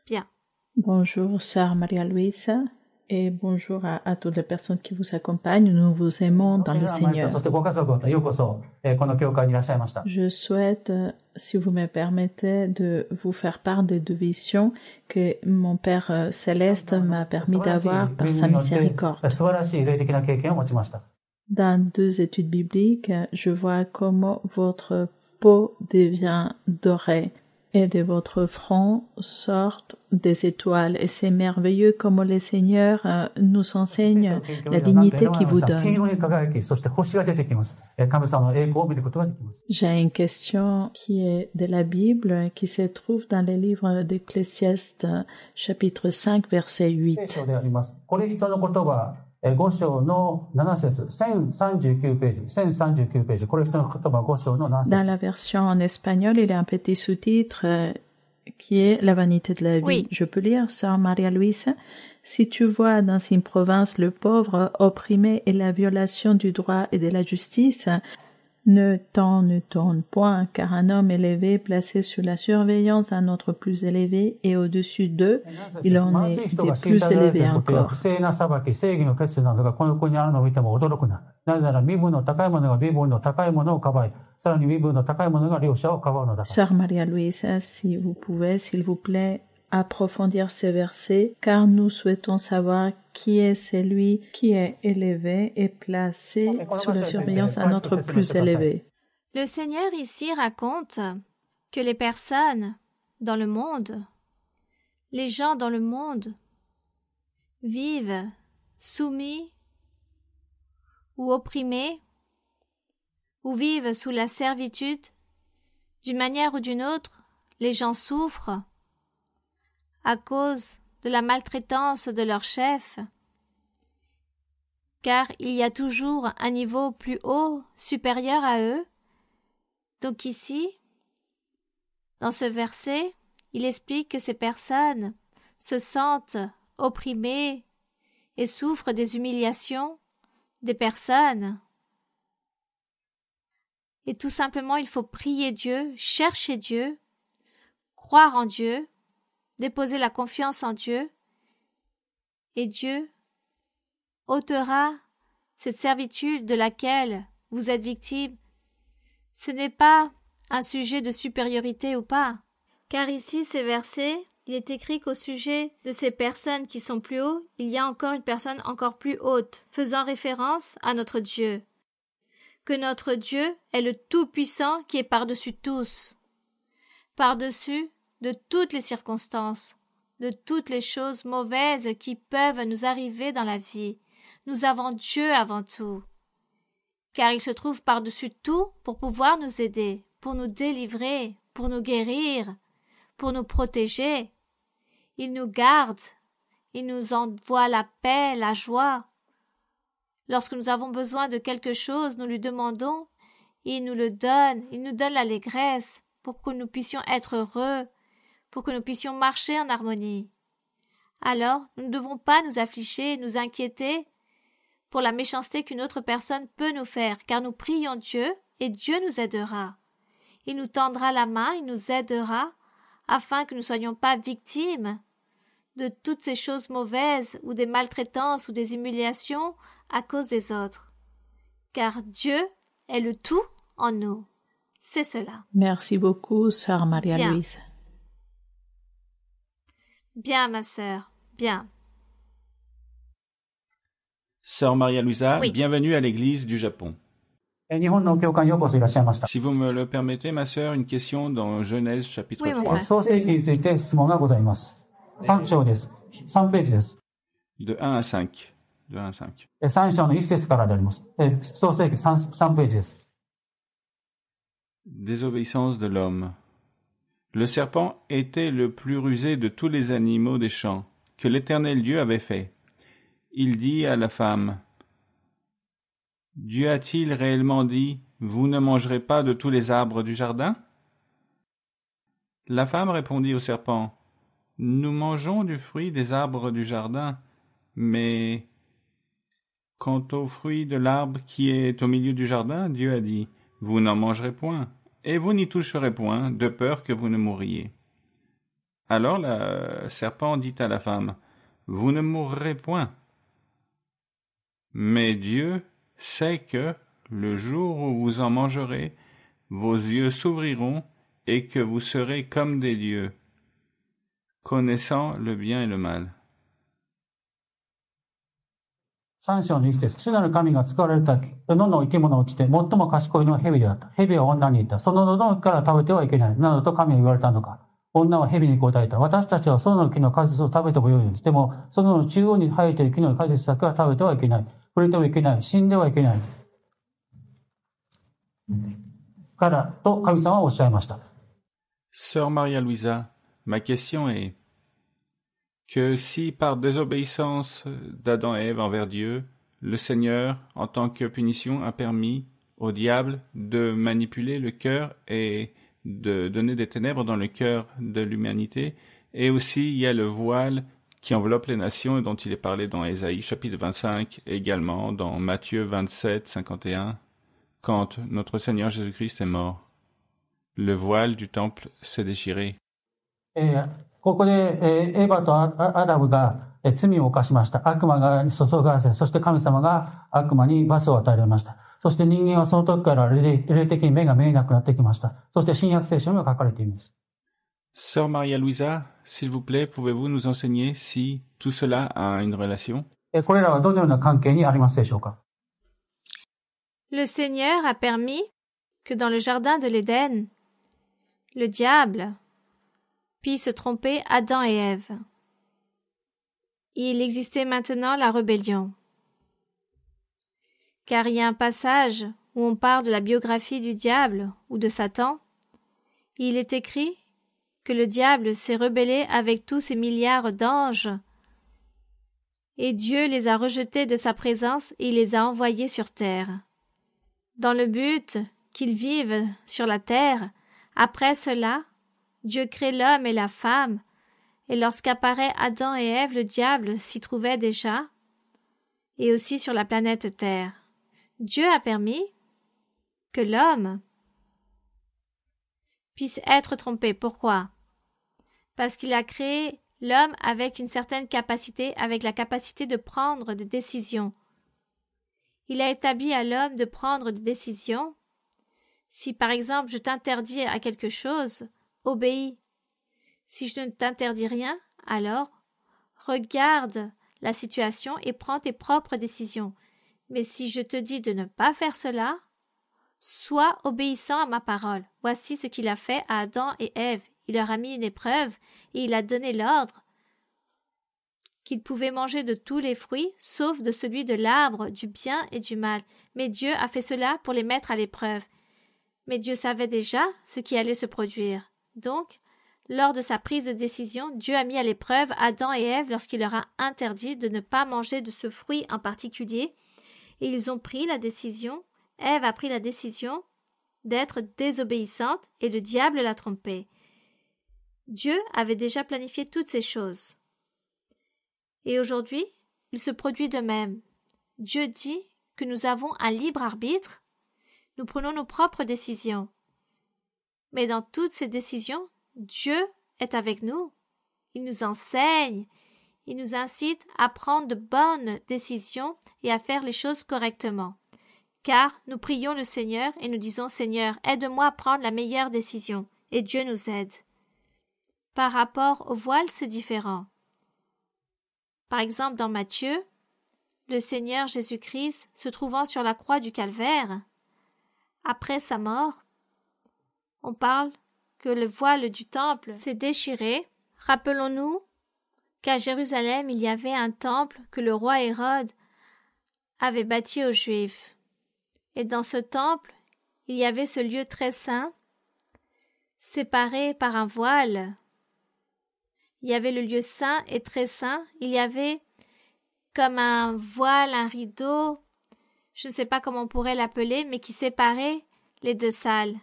Bien. Bonjour, sœur Maria-Louise, et bonjour à toutes les personnes qui vous accompagnent. Nous vous aimons dans le Seigneur. Je souhaite, si vous me permettez, de vous faire part des deux visions que mon Père Céleste m'a permis d'avoir par sa miséricorde. Dans 2 études bibliques, je vois comment votre peau devient dorée et de votre front sortent des étoiles. Et c'est merveilleux comment le Seigneur nous enseigne la dignité qu'il vous donne. J'ai une question qui est de la Bible, qui se trouve dans le livre d'Ecclésiaste, chapitre 5, verset 8. Dans la version en espagnol, il y a un petit sous-titre qui est la vanité de la vie. Oui. Je peux lire, sœur Maria-Louise? Si tu vois dans une province le pauvre opprimé et la violation du droit et de la justice, ne t'en point, car un homme élevé placé sous la surveillance d'un autre plus élevé et au-dessus d'eux, il en est des plus élevés encore. Sœur Maria-Louise, si vous pouvez, s'il vous plaît, approfondir ces versets, car nous souhaitons savoir qui est celui qui est élevé et placé sous la surveillance d'un autre plus élevé. Le Seigneur ici raconte que les personnes dans le monde, les gens dans le monde, vivent soumis ou opprimés ou vivent sous la servitude. D'une manière ou d'une autre, les gens souffrent à cause de la maltraitance de leur chef, car il y a toujours un niveau plus haut, supérieur à eux. Donc ici, dans ce verset, il explique que ces personnes se sentent opprimées et souffrent des humiliations des personnes. Et tout simplement, il faut prier Dieu, chercher Dieu, croire en Dieu, déposer la confiance en Dieu, et Dieu ôtera cette servitude de laquelle vous êtes victime. Ce n'est pas un sujet de supériorité ou pas, car ici, ces versets, il est écrit qu'au sujet de ces personnes qui sont plus hauts, il y a encore une personne encore plus haute, faisant référence à notre Dieu. Que notre Dieu est le Tout-Puissant qui est par-dessus tous, par-dessus de toutes les circonstances, de toutes les choses mauvaises qui peuvent nous arriver dans la vie. Nous avons Dieu avant tout, car il se trouve par-dessus tout pour pouvoir nous aider, pour nous délivrer, pour nous guérir, pour nous protéger. Il nous garde, il nous envoie la paix, la joie. Lorsque nous avons besoin de quelque chose, nous lui demandons, il nous le donne, il nous donne l'allégresse pour que nous puissions être heureux, pour que nous puissions marcher en harmonie. alors nous ne devons pas nous affliger, nous inquiéter pour la méchanceté qu'une autre personne peut nous faire, car nous prions Dieu et Dieu nous aidera. Il nous tendra la main, il nous aidera, afin que nous ne soyons pas victimes de toutes ces choses mauvaises ou des maltraitances ou des humiliations à cause des autres. Car Dieu est le tout en nous. C'est cela. Merci beaucoup, Sœur Maria Bien. Luisa. Bien, ma sœur, bien. Sœur Maria Luisa, Oui. bienvenue à l'Église du Japon. 日本の教会にようこそいらっしゃいました。 Si vous me le permettez, ma sœur, une question dans Genèse chapitre Oui, mon 3, frère. 創世記について質問がございます。3章です。3ページです。 de 1 à 5. De 1 à 5. 3章の1節からであります。創世記 3ページです。 Désobéissance de l'homme. Le serpent était le plus rusé de tous les animaux des champs que l'Éternel Dieu avait fait. Il dit à la femme, « Dieu a-t-il réellement dit, vous ne mangerez pas de tous les arbres du jardin ?» La femme répondit au serpent, « Nous mangeons du fruit des arbres du jardin, mais quant au fruit de l'arbre qui est au milieu du jardin, Dieu a dit, « Vous n'en mangerez point, et vous n'y toucherez point, de peur que vous ne mouriez. » Alors le serpent dit à la femme, « Vous ne mourrez point. Mais Dieu sait que, le jour où vous en mangerez, vos yeux s'ouvriront et que vous serez comme des dieux, connaissant le bien et le mal. » 3章の1節。主なる神が使われた野の生き物を着て、最も賢いのは蛇であった。蛇は女に言った。その野の木から食べてはいけない。などと神は言われたのか。女は蛇に答えた。私たちは園の木の果実を食べてもよいように。でも、その中央に生えている木の果実だけは食べてはいけない。触れてはいけない。死んではいけない。からと神様はおっしゃいました。 Sœur Maria Luisa, ma question est que si par désobéissance d'Adam et Ève envers Dieu, le Seigneur, en tant que punition, a permis au diable de manipuler le cœur et de donner des ténèbres dans le cœur de l'humanité, et aussi il y a le voile qui enveloppe les nations et dont il est parlé dans Ésaïe chapitre 25, et également dans Matthieu 27, 51, quand notre Seigneur Jésus-Christ est mort. Le voile du temple s'est déchiré. ここで、エヴァとアダムが罪を犯しました。悪魔が注がせ、そして神様が悪魔に罰を与えられました。そして人間はその時から霊的に目が見えなくなってきました。そして新約聖書には書かれています。 Sœur Maria Luisa, s'il vous plaît, pouvez-vous nous enseigner si tout cela a une relation? これらはどのような関係にありますでしょうか？ Le Seigneur a permis que dans le jardin de l'Éden, le diable puisse tromper Adam et Ève. Il existait maintenant la rébellion. Car il y a un passage où on parle de la biographie du diable ou de Satan. Il est écrit que le diable s'est rebellé avec tous ses milliards d'anges et Dieu les a rejetés de sa présence et il les a envoyés sur terre. Dans le but qu'ils vivent sur la terre, après cela, Dieu crée l'homme et la femme, et lorsqu'apparaît Adam et Ève, le diable s'y trouvait déjà, et aussi sur la planète Terre. Dieu a permis que l'homme puisse être trompé. Pourquoi? Parce qu'il a créé l'homme avec une certaine capacité, avec la capacité de prendre des décisions. Il a établi à l'homme de prendre des décisions. Si par exemple je t'interdis à quelque chose, obéis. Si je ne t'interdis rien, alors regarde la situation et prends tes propres décisions. Mais si je te dis de ne pas faire cela, sois obéissant à ma parole. Voici ce qu'il a fait à Adam et Ève. Il leur a mis une épreuve et il a donné l'ordre qu'ils pouvaient manger de tous les fruits, sauf de celui de l'arbre du bien et du mal. Mais Dieu a fait cela pour les mettre à l'épreuve. Mais Dieu savait déjà ce qui allait se produire. Donc, lors de sa prise de décision, Dieu a mis à l'épreuve Adam et Ève lorsqu'il leur a interdit de ne pas manger de ce fruit en particulier. Et ils ont pris la décision, Ève a pris la décision d'être désobéissante et le diable l'a trompée. Dieu avait déjà planifié toutes ces choses. Et aujourd'hui, il se produit de même. Dieu dit que nous avons un libre arbitre, nous prenons nos propres décisions. Mais dans toutes ces décisions, Dieu est avec nous. Il nous enseigne, il nous incite à prendre de bonnes décisions et à faire les choses correctement. Car nous prions le Seigneur et nous disons « Seigneur, aide-moi à prendre la meilleure décision » et Dieu nous aide. Par rapport au voile, c'est différent. Par exemple, dans Matthieu, le Seigneur Jésus-Christ, se trouvant sur la croix du Calvaire, après sa mort, on parle que le voile du temple s'est déchiré. Rappelons-nous qu'à Jérusalem, il y avait un temple que le roi Hérode avait bâti aux Juifs. Et dans ce temple, il y avait ce lieu très saint, séparé par un voile. Il y avait le lieu saint et très saint. Il y avait comme un voile, un rideau, je ne sais pas comment on pourrait l'appeler, mais qui séparait les deux salles.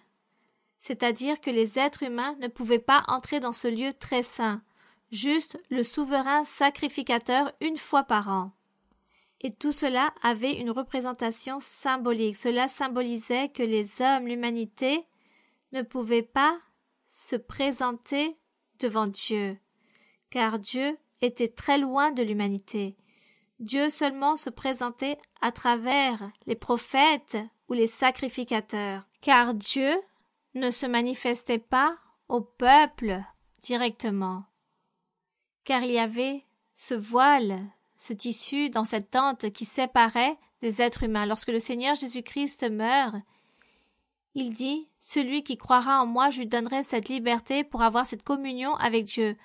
C'est-à-dire que les êtres humains ne pouvaient pas entrer dans ce lieu très saint, juste le souverain sacrificateur une fois par an. Et tout cela avait une représentation symbolique. Cela symbolisait que les hommes, l'humanité, ne pouvaient pas se présenter devant Dieu, car Dieu était très loin de l'humanité. Dieu seulement se présentait à travers les prophètes ou les sacrificateurs, car Dieu ne se manifestait pas au peuple directement, car il y avait ce voile, ce tissu dans cette tente qui séparait des êtres humains. Lorsque le Seigneur Jésus-Christ meurt, il dit « Celui qui croira en moi, je lui donnerai cette liberté pour avoir cette communion avec Dieu,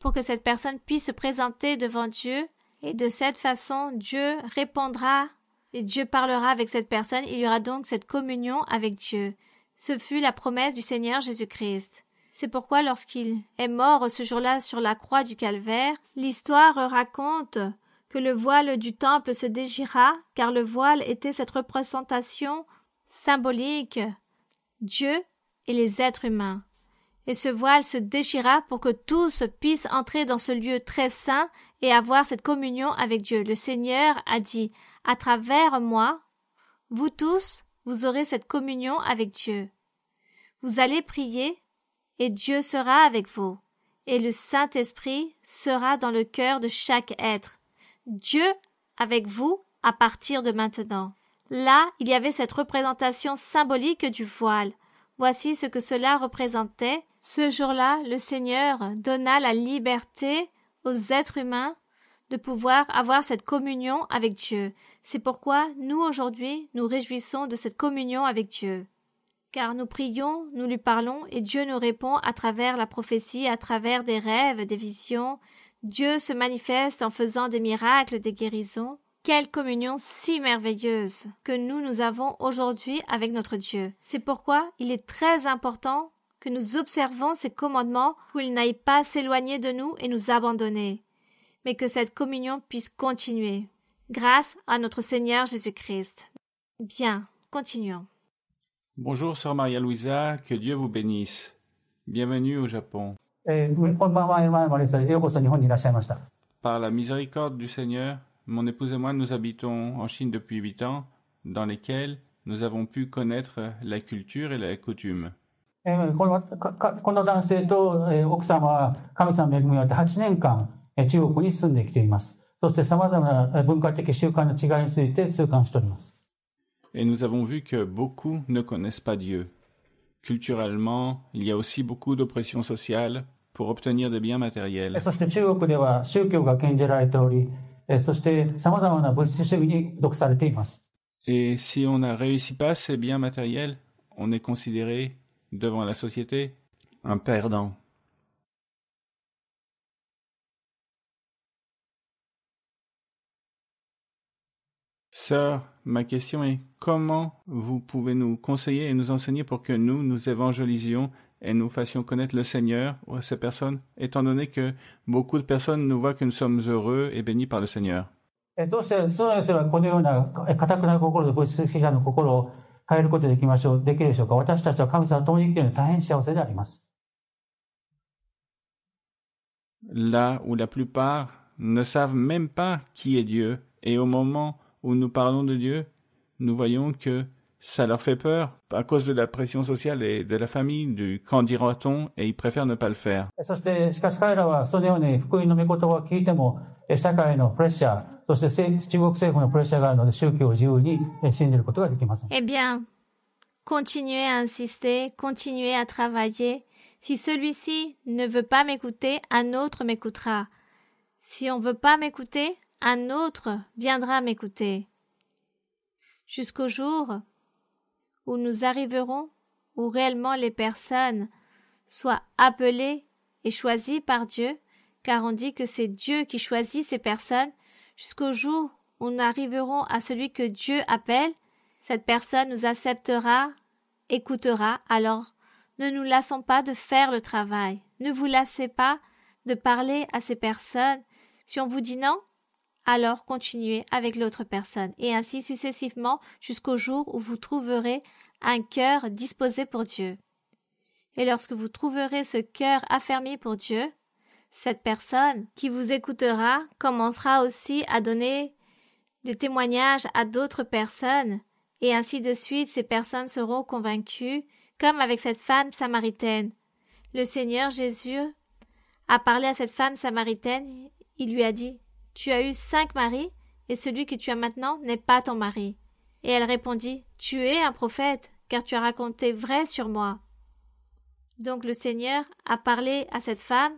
pour que cette personne puisse se présenter devant Dieu. Et de cette façon, Dieu répondra et Dieu parlera avec cette personne. Il y aura donc cette communion avec Dieu. » Ce fut la promesse du Seigneur Jésus-Christ. C'est pourquoi lorsqu'il est mort ce jour-là sur la croix du Calvaire, l'histoire raconte que le voile du temple se déchira, car le voile était cette représentation symbolique, Dieu et les êtres humains. Et ce voile se déchira pour que tous puissent entrer dans ce lieu très saint et avoir cette communion avec Dieu. Le Seigneur a dit, à travers moi, vous tous, vous aurez cette communion avec Dieu. Vous allez prier et Dieu sera avec vous. Et le Saint-Esprit sera dans le cœur de chaque être. Dieu avec vous à partir de maintenant. Là, il y avait cette représentation symbolique du voile. Voici ce que cela représentait. Ce jour-là, le Seigneur donna la liberté aux êtres humains de pouvoir avoir cette communion avec Dieu. C'est pourquoi nous, aujourd'hui, nous réjouissons de cette communion avec Dieu. Car nous prions, nous lui parlons et Dieu nous répond à travers la prophétie, à travers des rêves, des visions. Dieu se manifeste en faisant des miracles, des guérisons. Quelle communion si merveilleuse que nous avons aujourd'hui avec notre Dieu. C'est pourquoi il est très important que nous observons ces commandements pour qu'ils n'aillent pas s'éloigner de nous et nous abandonner, mais que cette communion puisse continuer, grâce à notre Seigneur Jésus-Christ. Bien, continuons. Bonjour Sœur Maria Luisa, que Dieu vous bénisse. Bienvenue au Japon. こんばんは、山マリさん。ようこそ日本にいらっしゃいました。 Par la miséricorde du Seigneur, mon épouse et moi, nous habitons en Chine depuis 8 ans, dans lesquels nous avons pu connaître la culture et la coutume. この男性と奥様は神様の恵みによって8年間中国に住んできています。そして様々な文化的習慣の違いについて痛感しております。 Et nous avons vu que beaucoup ne connaissent pas Dieu. Culturellement, il y a aussi beaucoup d'oppression sociale pour obtenir des biens matériels. そして中国では宗教が禁じられており、そして様々な物質主義に毒されています。 Et si on ne réussit pas ces biens matériels, on est considéré, devant la société, un perdant. Sœur, ma question est comment vous pouvez nous conseiller et nous enseigner pour que nous évangélisions et nous fassions connaître le Seigneur à ces personnes, étant donné que beaucoup de personnes nous voient que nous sommes heureux et bénis par le Seigneur. どうしてその先生はこのような堅くな心で物質主義者の心を変えることができるでしょうか。私たちは神様と共に生きるのに大変幸せであります。 Là où la plupart ne savent même pas qui est Dieu. Et au moment où nous parlons de Dieu, nous voyons que ça leur fait peur à cause de la pression sociale et de la famille, du qu'en dira-t-on, et ils préfèrent ne pas le faire. そして、しかし彼らはそのように福音の御言葉を聞いても、社会のプレッシャー、そして中国政府のプレッシャーがあるので、宗教を自由に信じることができません。Eh bien, continuez à insister, continuez à travailler. Si celui-ci ne veut pas m'écouter, un autre m'écoutera. Si on ne veut pas m'écouter, un autre viendra m'écouter. Jusqu'au jour où nous arriverons, où réellement les personnes soient appelées et choisies par Dieu, car on dit que c'est Dieu qui choisit ces personnes, jusqu'au jour où nous arriverons à celui que Dieu appelle, cette personne nous acceptera, écoutera, alors ne nous lassons pas de faire le travail. Ne vous lassez pas de parler à ces personnes. Si on vous dit non, alors continuez avec l'autre personne, et ainsi successivement jusqu'au jour où vous trouverez un cœur disposé pour Dieu. Et lorsque vous trouverez ce cœur affermi pour Dieu, cette personne qui vous écoutera commencera aussi à donner des témoignages à d'autres personnes, et ainsi de suite, ces personnes seront convaincues, comme avec cette femme samaritaine. Le Seigneur Jésus a parlé à cette femme samaritaine, il lui a dit « Tu as eu 5 maris, et celui que tu as maintenant n'est pas ton mari. » Et elle répondit « Tu es un prophète, car tu as raconté vrai sur moi. » Donc le Seigneur a parlé à cette femme,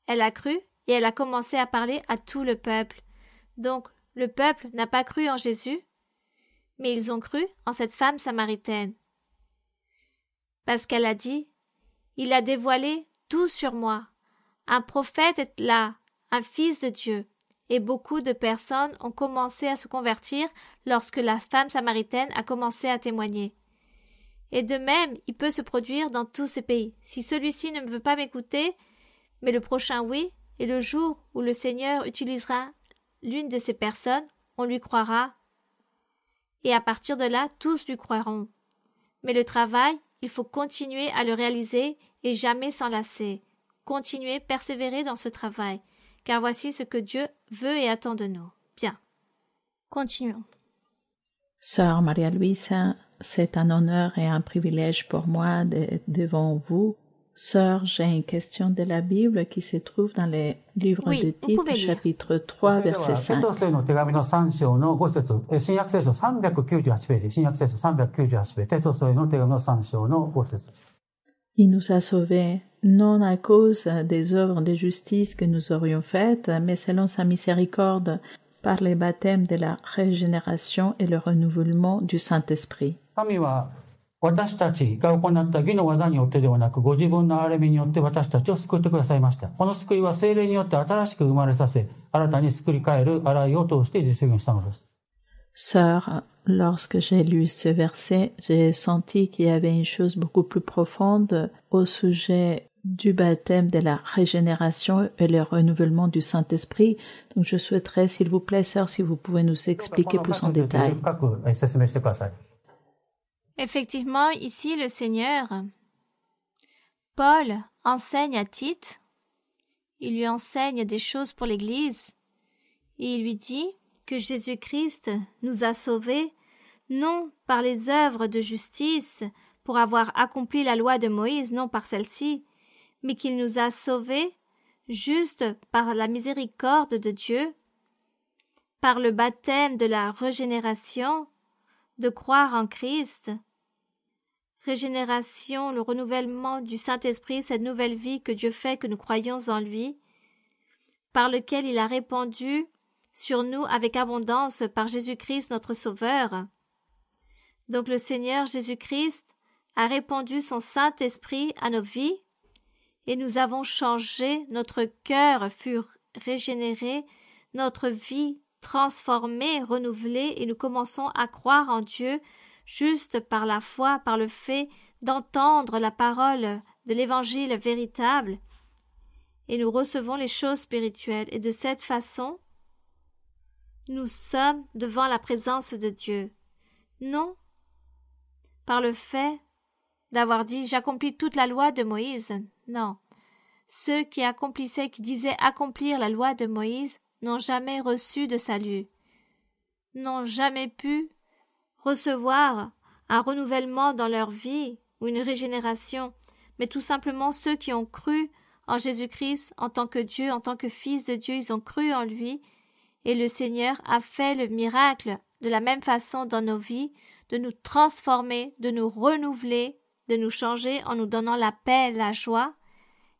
elle a cru, et elle a commencé à parler à tout le peuple. Donc le peuple n'a pas cru en Jésus, mais ils ont cru en cette femme samaritaine. Parce qu'elle a dit « Il a dévoilé tout sur moi. Un prophète est là, un fils de Dieu. » Et beaucoup de personnes ont commencé à se convertir lorsque la femme samaritaine a commencé à témoigner. Et de même, il peut se produire dans tous ces pays. Si celui-ci ne veut pas m'écouter, mais le prochain oui, et le jour où le Seigneur utilisera l'une de ces personnes, on lui croira. Et à partir de là, tous lui croiront. Mais le travail, il faut continuer à le réaliser et jamais s'en lasser. Continuer, persévérer dans ce travail. Car voici ce que Dieu veut et attend de nous. Bien. Continuons. Sœur Maria Luisa, c'est un honneur et un privilège pour moi d'être devant vous. Sœur, j'ai une question de la Bible qui se trouve dans le livre de Tite, chapitre 3, verset 5. Il nous a sauvés, non à cause des œuvres de justice que nous aurions faites, mais selon sa miséricorde, par les baptêmes de la régénération et le renouvellement du Saint-Esprit. Sœur, lorsque j'ai lu ce verset, j'ai senti qu'il y avait une chose beaucoup plus profonde au sujet du baptême de la régénération et le renouvellement du Saint-Esprit. Donc je souhaiterais, s'il vous plaît, sœur, si vous pouvez nous expliquer plus en détail. Effectivement, ici, le Seigneur, Paul enseigne à Tite, il lui enseigne des choses pour l'Église, et il lui dit que Jésus-Christ nous a sauvés, non par les œuvres de justice, pour avoir accompli la loi de Moïse, non par celle-ci, mais qu'il nous a sauvés juste par la miséricorde de Dieu, par le baptême de la régénération, de croire en Christ. Régénération, le renouvellement du Saint-Esprit, cette nouvelle vie que Dieu fait, que nous croyons en lui, par lequel il a répandu sur nous avec abondance par Jésus-Christ notre Sauveur. Donc le Seigneur Jésus-Christ a répandu son Saint-Esprit à nos vies, et nous avons changé, notre cœur fut régénéré, notre vie transformée, renouvelée, et nous commençons à croire en Dieu juste par la foi, par le fait d'entendre la parole de l'Évangile véritable, et nous recevons les choses spirituelles, et de cette façon, nous sommes devant la présence de Dieu. Non par le fait d'avoir dit « j'accomplis toute la loi de Moïse ». Non, Ceux qui accomplissaient, qui disaient accomplir la loi de Moïse, n'ont jamais reçu de salut, n'ont jamais pu recevoir un renouvellement dans leur vie ou une régénération, mais tout simplement ceux qui ont cru en Jésus-Christ en tant que Dieu, en tant que Fils de Dieu, ils ont cru en lui, et le Seigneur a fait le miracle de la même façon dans nos vies, de nous transformer, de nous renouveler, de nous changer en nous donnant la paix, la joie,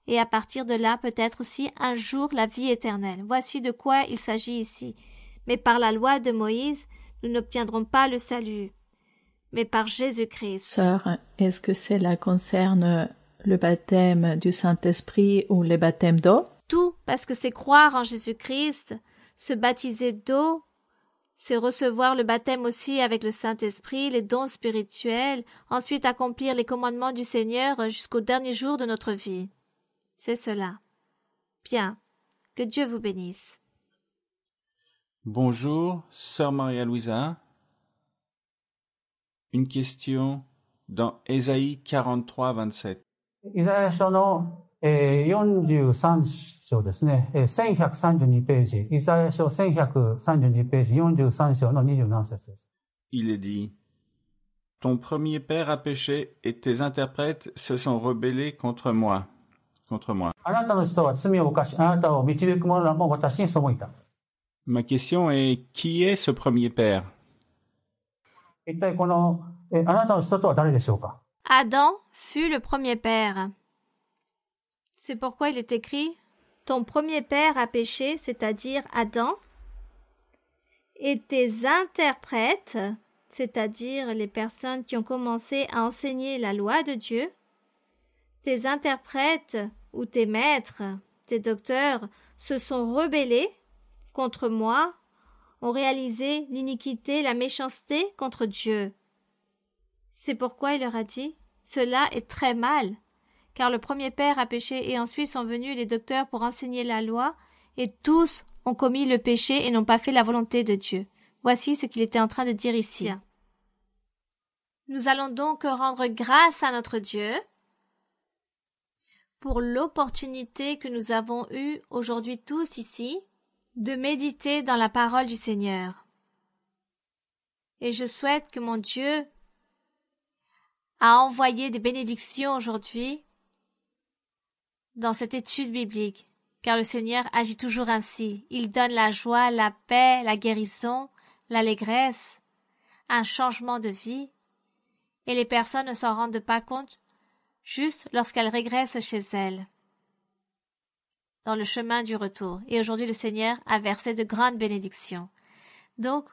et à partir de là, peut-être aussi un jour la vie éternelle. Voici de quoi il s'agit ici. Mais par la loi de Moïse, nous n'obtiendrons pas le salut, mais par Jésus-Christ. Sœur, est-ce que cela concerne le baptême du Saint-Esprit ou le baptême d'eau? Tout, parce que c'est croire en Jésus-Christ, se baptiser d'eau, c'est recevoir le baptême aussi avec le Saint-Esprit, les dons spirituels, ensuite accomplir les commandements du Seigneur jusqu'au dernier jour de notre vie. C'est cela. Bien. Que Dieu vous bénisse. Bonjour, sœur Maria-Louisa. Une question dans Ésaïe 43, 27. イザヤ書の43章ですね。1132ページ。イザヤ書1132ページ、43章の27節です。Il est dit, ton premier père a péché et tes interprètes se sont rebellés contre moi. あなたの人は罪を犯し、あなたを導く者も私に背いた。Ma question est, qui est ce premier père? 一体この、あなたの人とは誰でしょうか？ Adam fut le premier père. C'est pourquoi il est écrit « Ton premier père a péché, c'est-à-dire Adam, et tes interprètes, c'est-à-dire les personnes qui ont commencé à enseigner la loi de Dieu, tes interprètes ou tes maîtres, tes docteurs, se sont rebellés contre moi, ont réalisé l'iniquité, la méchanceté contre Dieu. » C'est pourquoi il leur a dit « Cela est très mal, car le premier père a péché et ensuite sont venus les docteurs pour enseigner la loi et tous ont commis le péché et n'ont pas fait la volonté de Dieu. » Voici ce qu'il était en train de dire ici. Nous allons donc rendre grâce à notre Dieu pour l'opportunité que nous avons eue aujourd'hui tous ici de méditer dans la parole du Seigneur. Et je souhaite que mon Dieu a envoyé des bénédictions aujourd'hui dans cette étude biblique, car le Seigneur agit toujours ainsi. Il donne la joie, la paix, la guérison, l'allégresse, un changement de vie, et les personnes ne s'en rendent pas compte juste lorsqu'elles régressent chez elles, dans le chemin du retour. Et aujourd'hui, le Seigneur a versé de grandes bénédictions. Donc,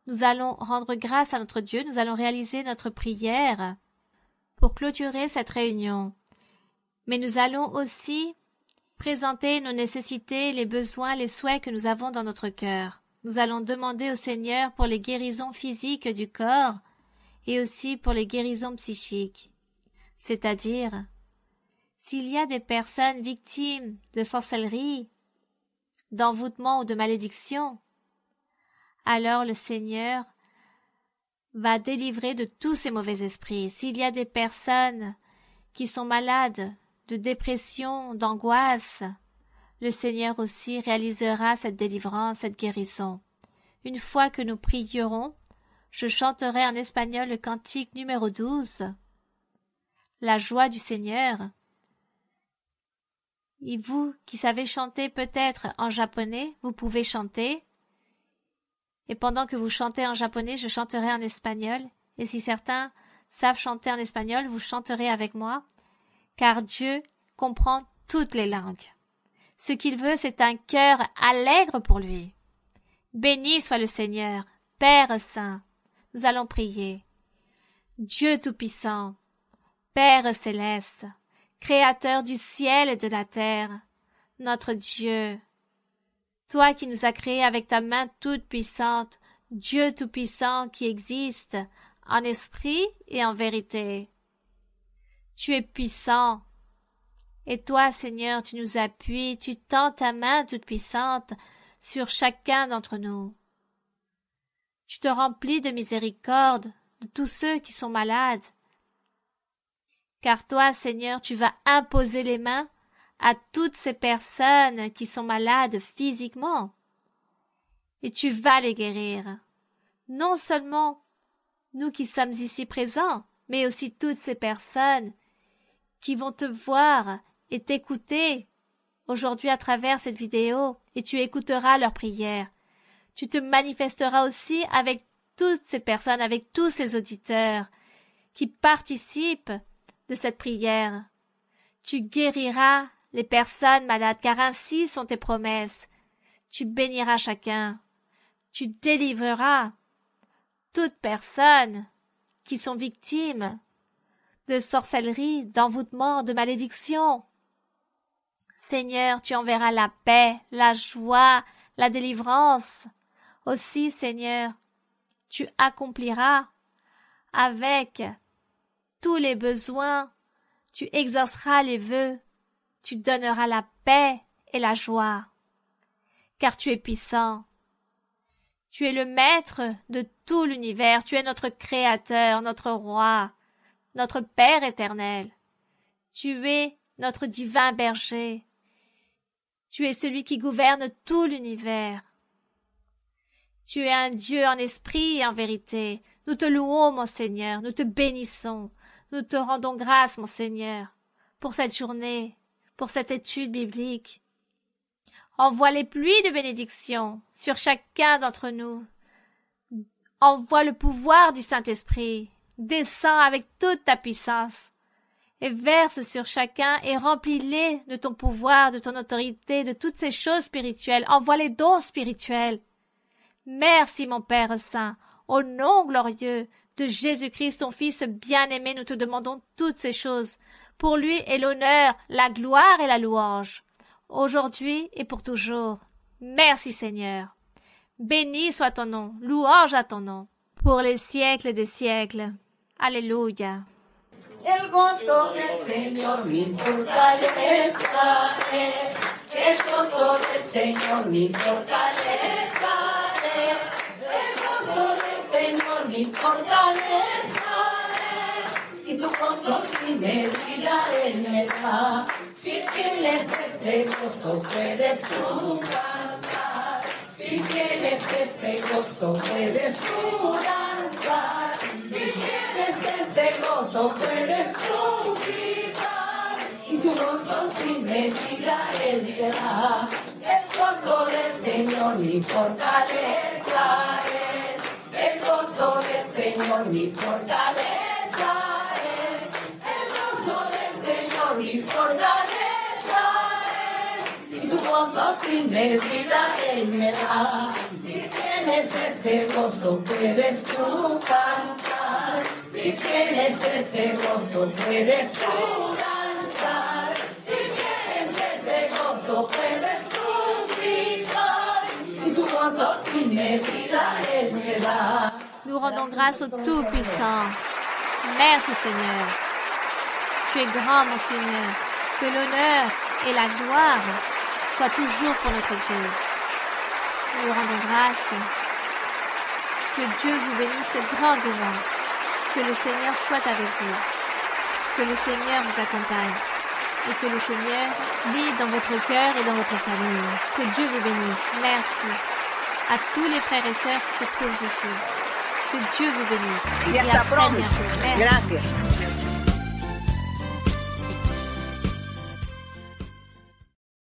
nous allons rendre grâce à notre Dieu, nous allons réaliser notre prière pour clôturer cette réunion. Mais nous allons aussi présenter nos nécessités, les besoins, les souhaits que nous avons dans notre cœur. Nous allons demander au Seigneur pour les guérisons physiques du corps et aussi pour les guérisons psychiques. C'est-à-dire, s'il y a des personnes victimes de sorcellerie, d'envoûtement ou de malédiction, alors le Seigneur va délivrer de tous ces mauvais esprits. S'il y a des personnes qui sont malades de dépression, d'angoisse, le Seigneur aussi réalisera cette délivrance, cette guérison. Une fois que nous prierons, je chanterai en espagnol le cantique numéro 12, la joie du Seigneur. Et vous qui savez chanter peut-être en japonais, vous pouvez chanter. Et pendant que vous chantez en japonais, je chanterai en espagnol. Et si certains savent chanter en espagnol, vous chanterez avec moi, car Dieu comprend toutes les langues. Ce qu'il veut, c'est un cœur allègre pour lui. Béni soit le Seigneur, Père Saint. Nous allons prier. Dieu Tout-Puissant, Père Céleste, Créateur du ciel et de la terre, notre Dieu, toi qui nous as créés avec ta main toute puissante, Dieu Tout-Puissant qui existe en esprit et en vérité. Tu es puissant. Et toi, Seigneur, tu nous appuies, tu tends ta main toute puissante sur chacun d'entre nous. Tu te remplis de miséricorde de tous ceux qui sont malades. Car toi, Seigneur, tu vas imposer les mains à toutes ces personnes qui sont malades physiquement. Et tu vas les guérir. Non seulement nous qui sommes ici présents, mais aussi toutes ces personnes qui vont te voir et t'écouter aujourd'hui à travers cette vidéo, et tu écouteras leurs prières. Tu te manifesteras aussi avec toutes ces personnes, avec tous ces auditeurs qui participent de cette prière. Tu guériras les personnes malades, car ainsi sont tes promesses. Tu béniras chacun. Tu délivreras toutes personnes qui sont victimes de sorcellerie, d'envoûtement, de malédiction. Seigneur, tu enverras la paix, la joie, la délivrance. Aussi, Seigneur, tu accompliras avec tous les besoins, tu exauceras les vœux, tu donneras la paix et la joie, car tu es puissant. Tu es le maître de tout l'univers, tu es notre créateur, notre roi, notre Père éternel. Tu es notre divin berger. Tu es celui qui gouverne tout l'univers. Tu es un Dieu en esprit et en vérité. Nous te louons, mon Seigneur, nous te bénissons. Nous te rendons grâce, mon Seigneur, pour cette journée, pour cette étude biblique. Envoie les pluies de bénédiction sur chacun d'entre nous. Envoie le pouvoir du Saint-Esprit. Descends avec toute ta puissance et verse sur chacun et remplis-les de ton pouvoir, de ton autorité, de toutes ces choses spirituelles. Envoie les dons spirituels. Merci, mon Père Saint. Au nom glorieux de Jésus-Christ, ton Fils bien-aimé, nous te demandons toutes ces choses. Pour lui est l'honneur, la gloire et la louange, aujourd'hui et pour toujours. Merci, Seigneur. Béni soit ton nom, louange à ton nom, pour les siècles des siècles. Alléluia. El gozo del Señor mi fortaleza es. El gozo del Señor mi fortaleza es. El gozo del Señor mi fortaleza es. Y su gozo sin medida Él me da. Si tienes ese gozo puedes tú cantar. Si tienes ese gozo puedes tú danzar. Si tienes ese gozo puedes tú gritar. Y su gozo sin medida Él te da. El gozo del Señor mi fortaleza es. El gozo del Señor mi fortaleza es. El gozo del Señor mi fortaleza es. Y su gozo sin medida Él me da. Si tienes ese gozo puedes tú cantar. Si tienes ese gozo puedes tú danzar. Si tienes ese gozo puedes tú gritar. Y su gozo sin medida Él me da. Nous rendons grâce au Tout-Puissant. Merci, Seigneur. Tu es grand, mon Seigneur. Que l'honneur et la gloire soient toujours pour notre Dieu. Nous lui rendons grâce. Que Dieu vous bénisse grandement. Que le Seigneur soit avec vous. Que le Seigneur vous accompagne. Et que le Seigneur guide dans votre cœur et dans votre famille. Que Dieu vous bénisse. Merci à tous les frères et sœurs qui se trouvent ici. Que Dieu vous bénisse. Et à très bientôt. Merci. Gracias.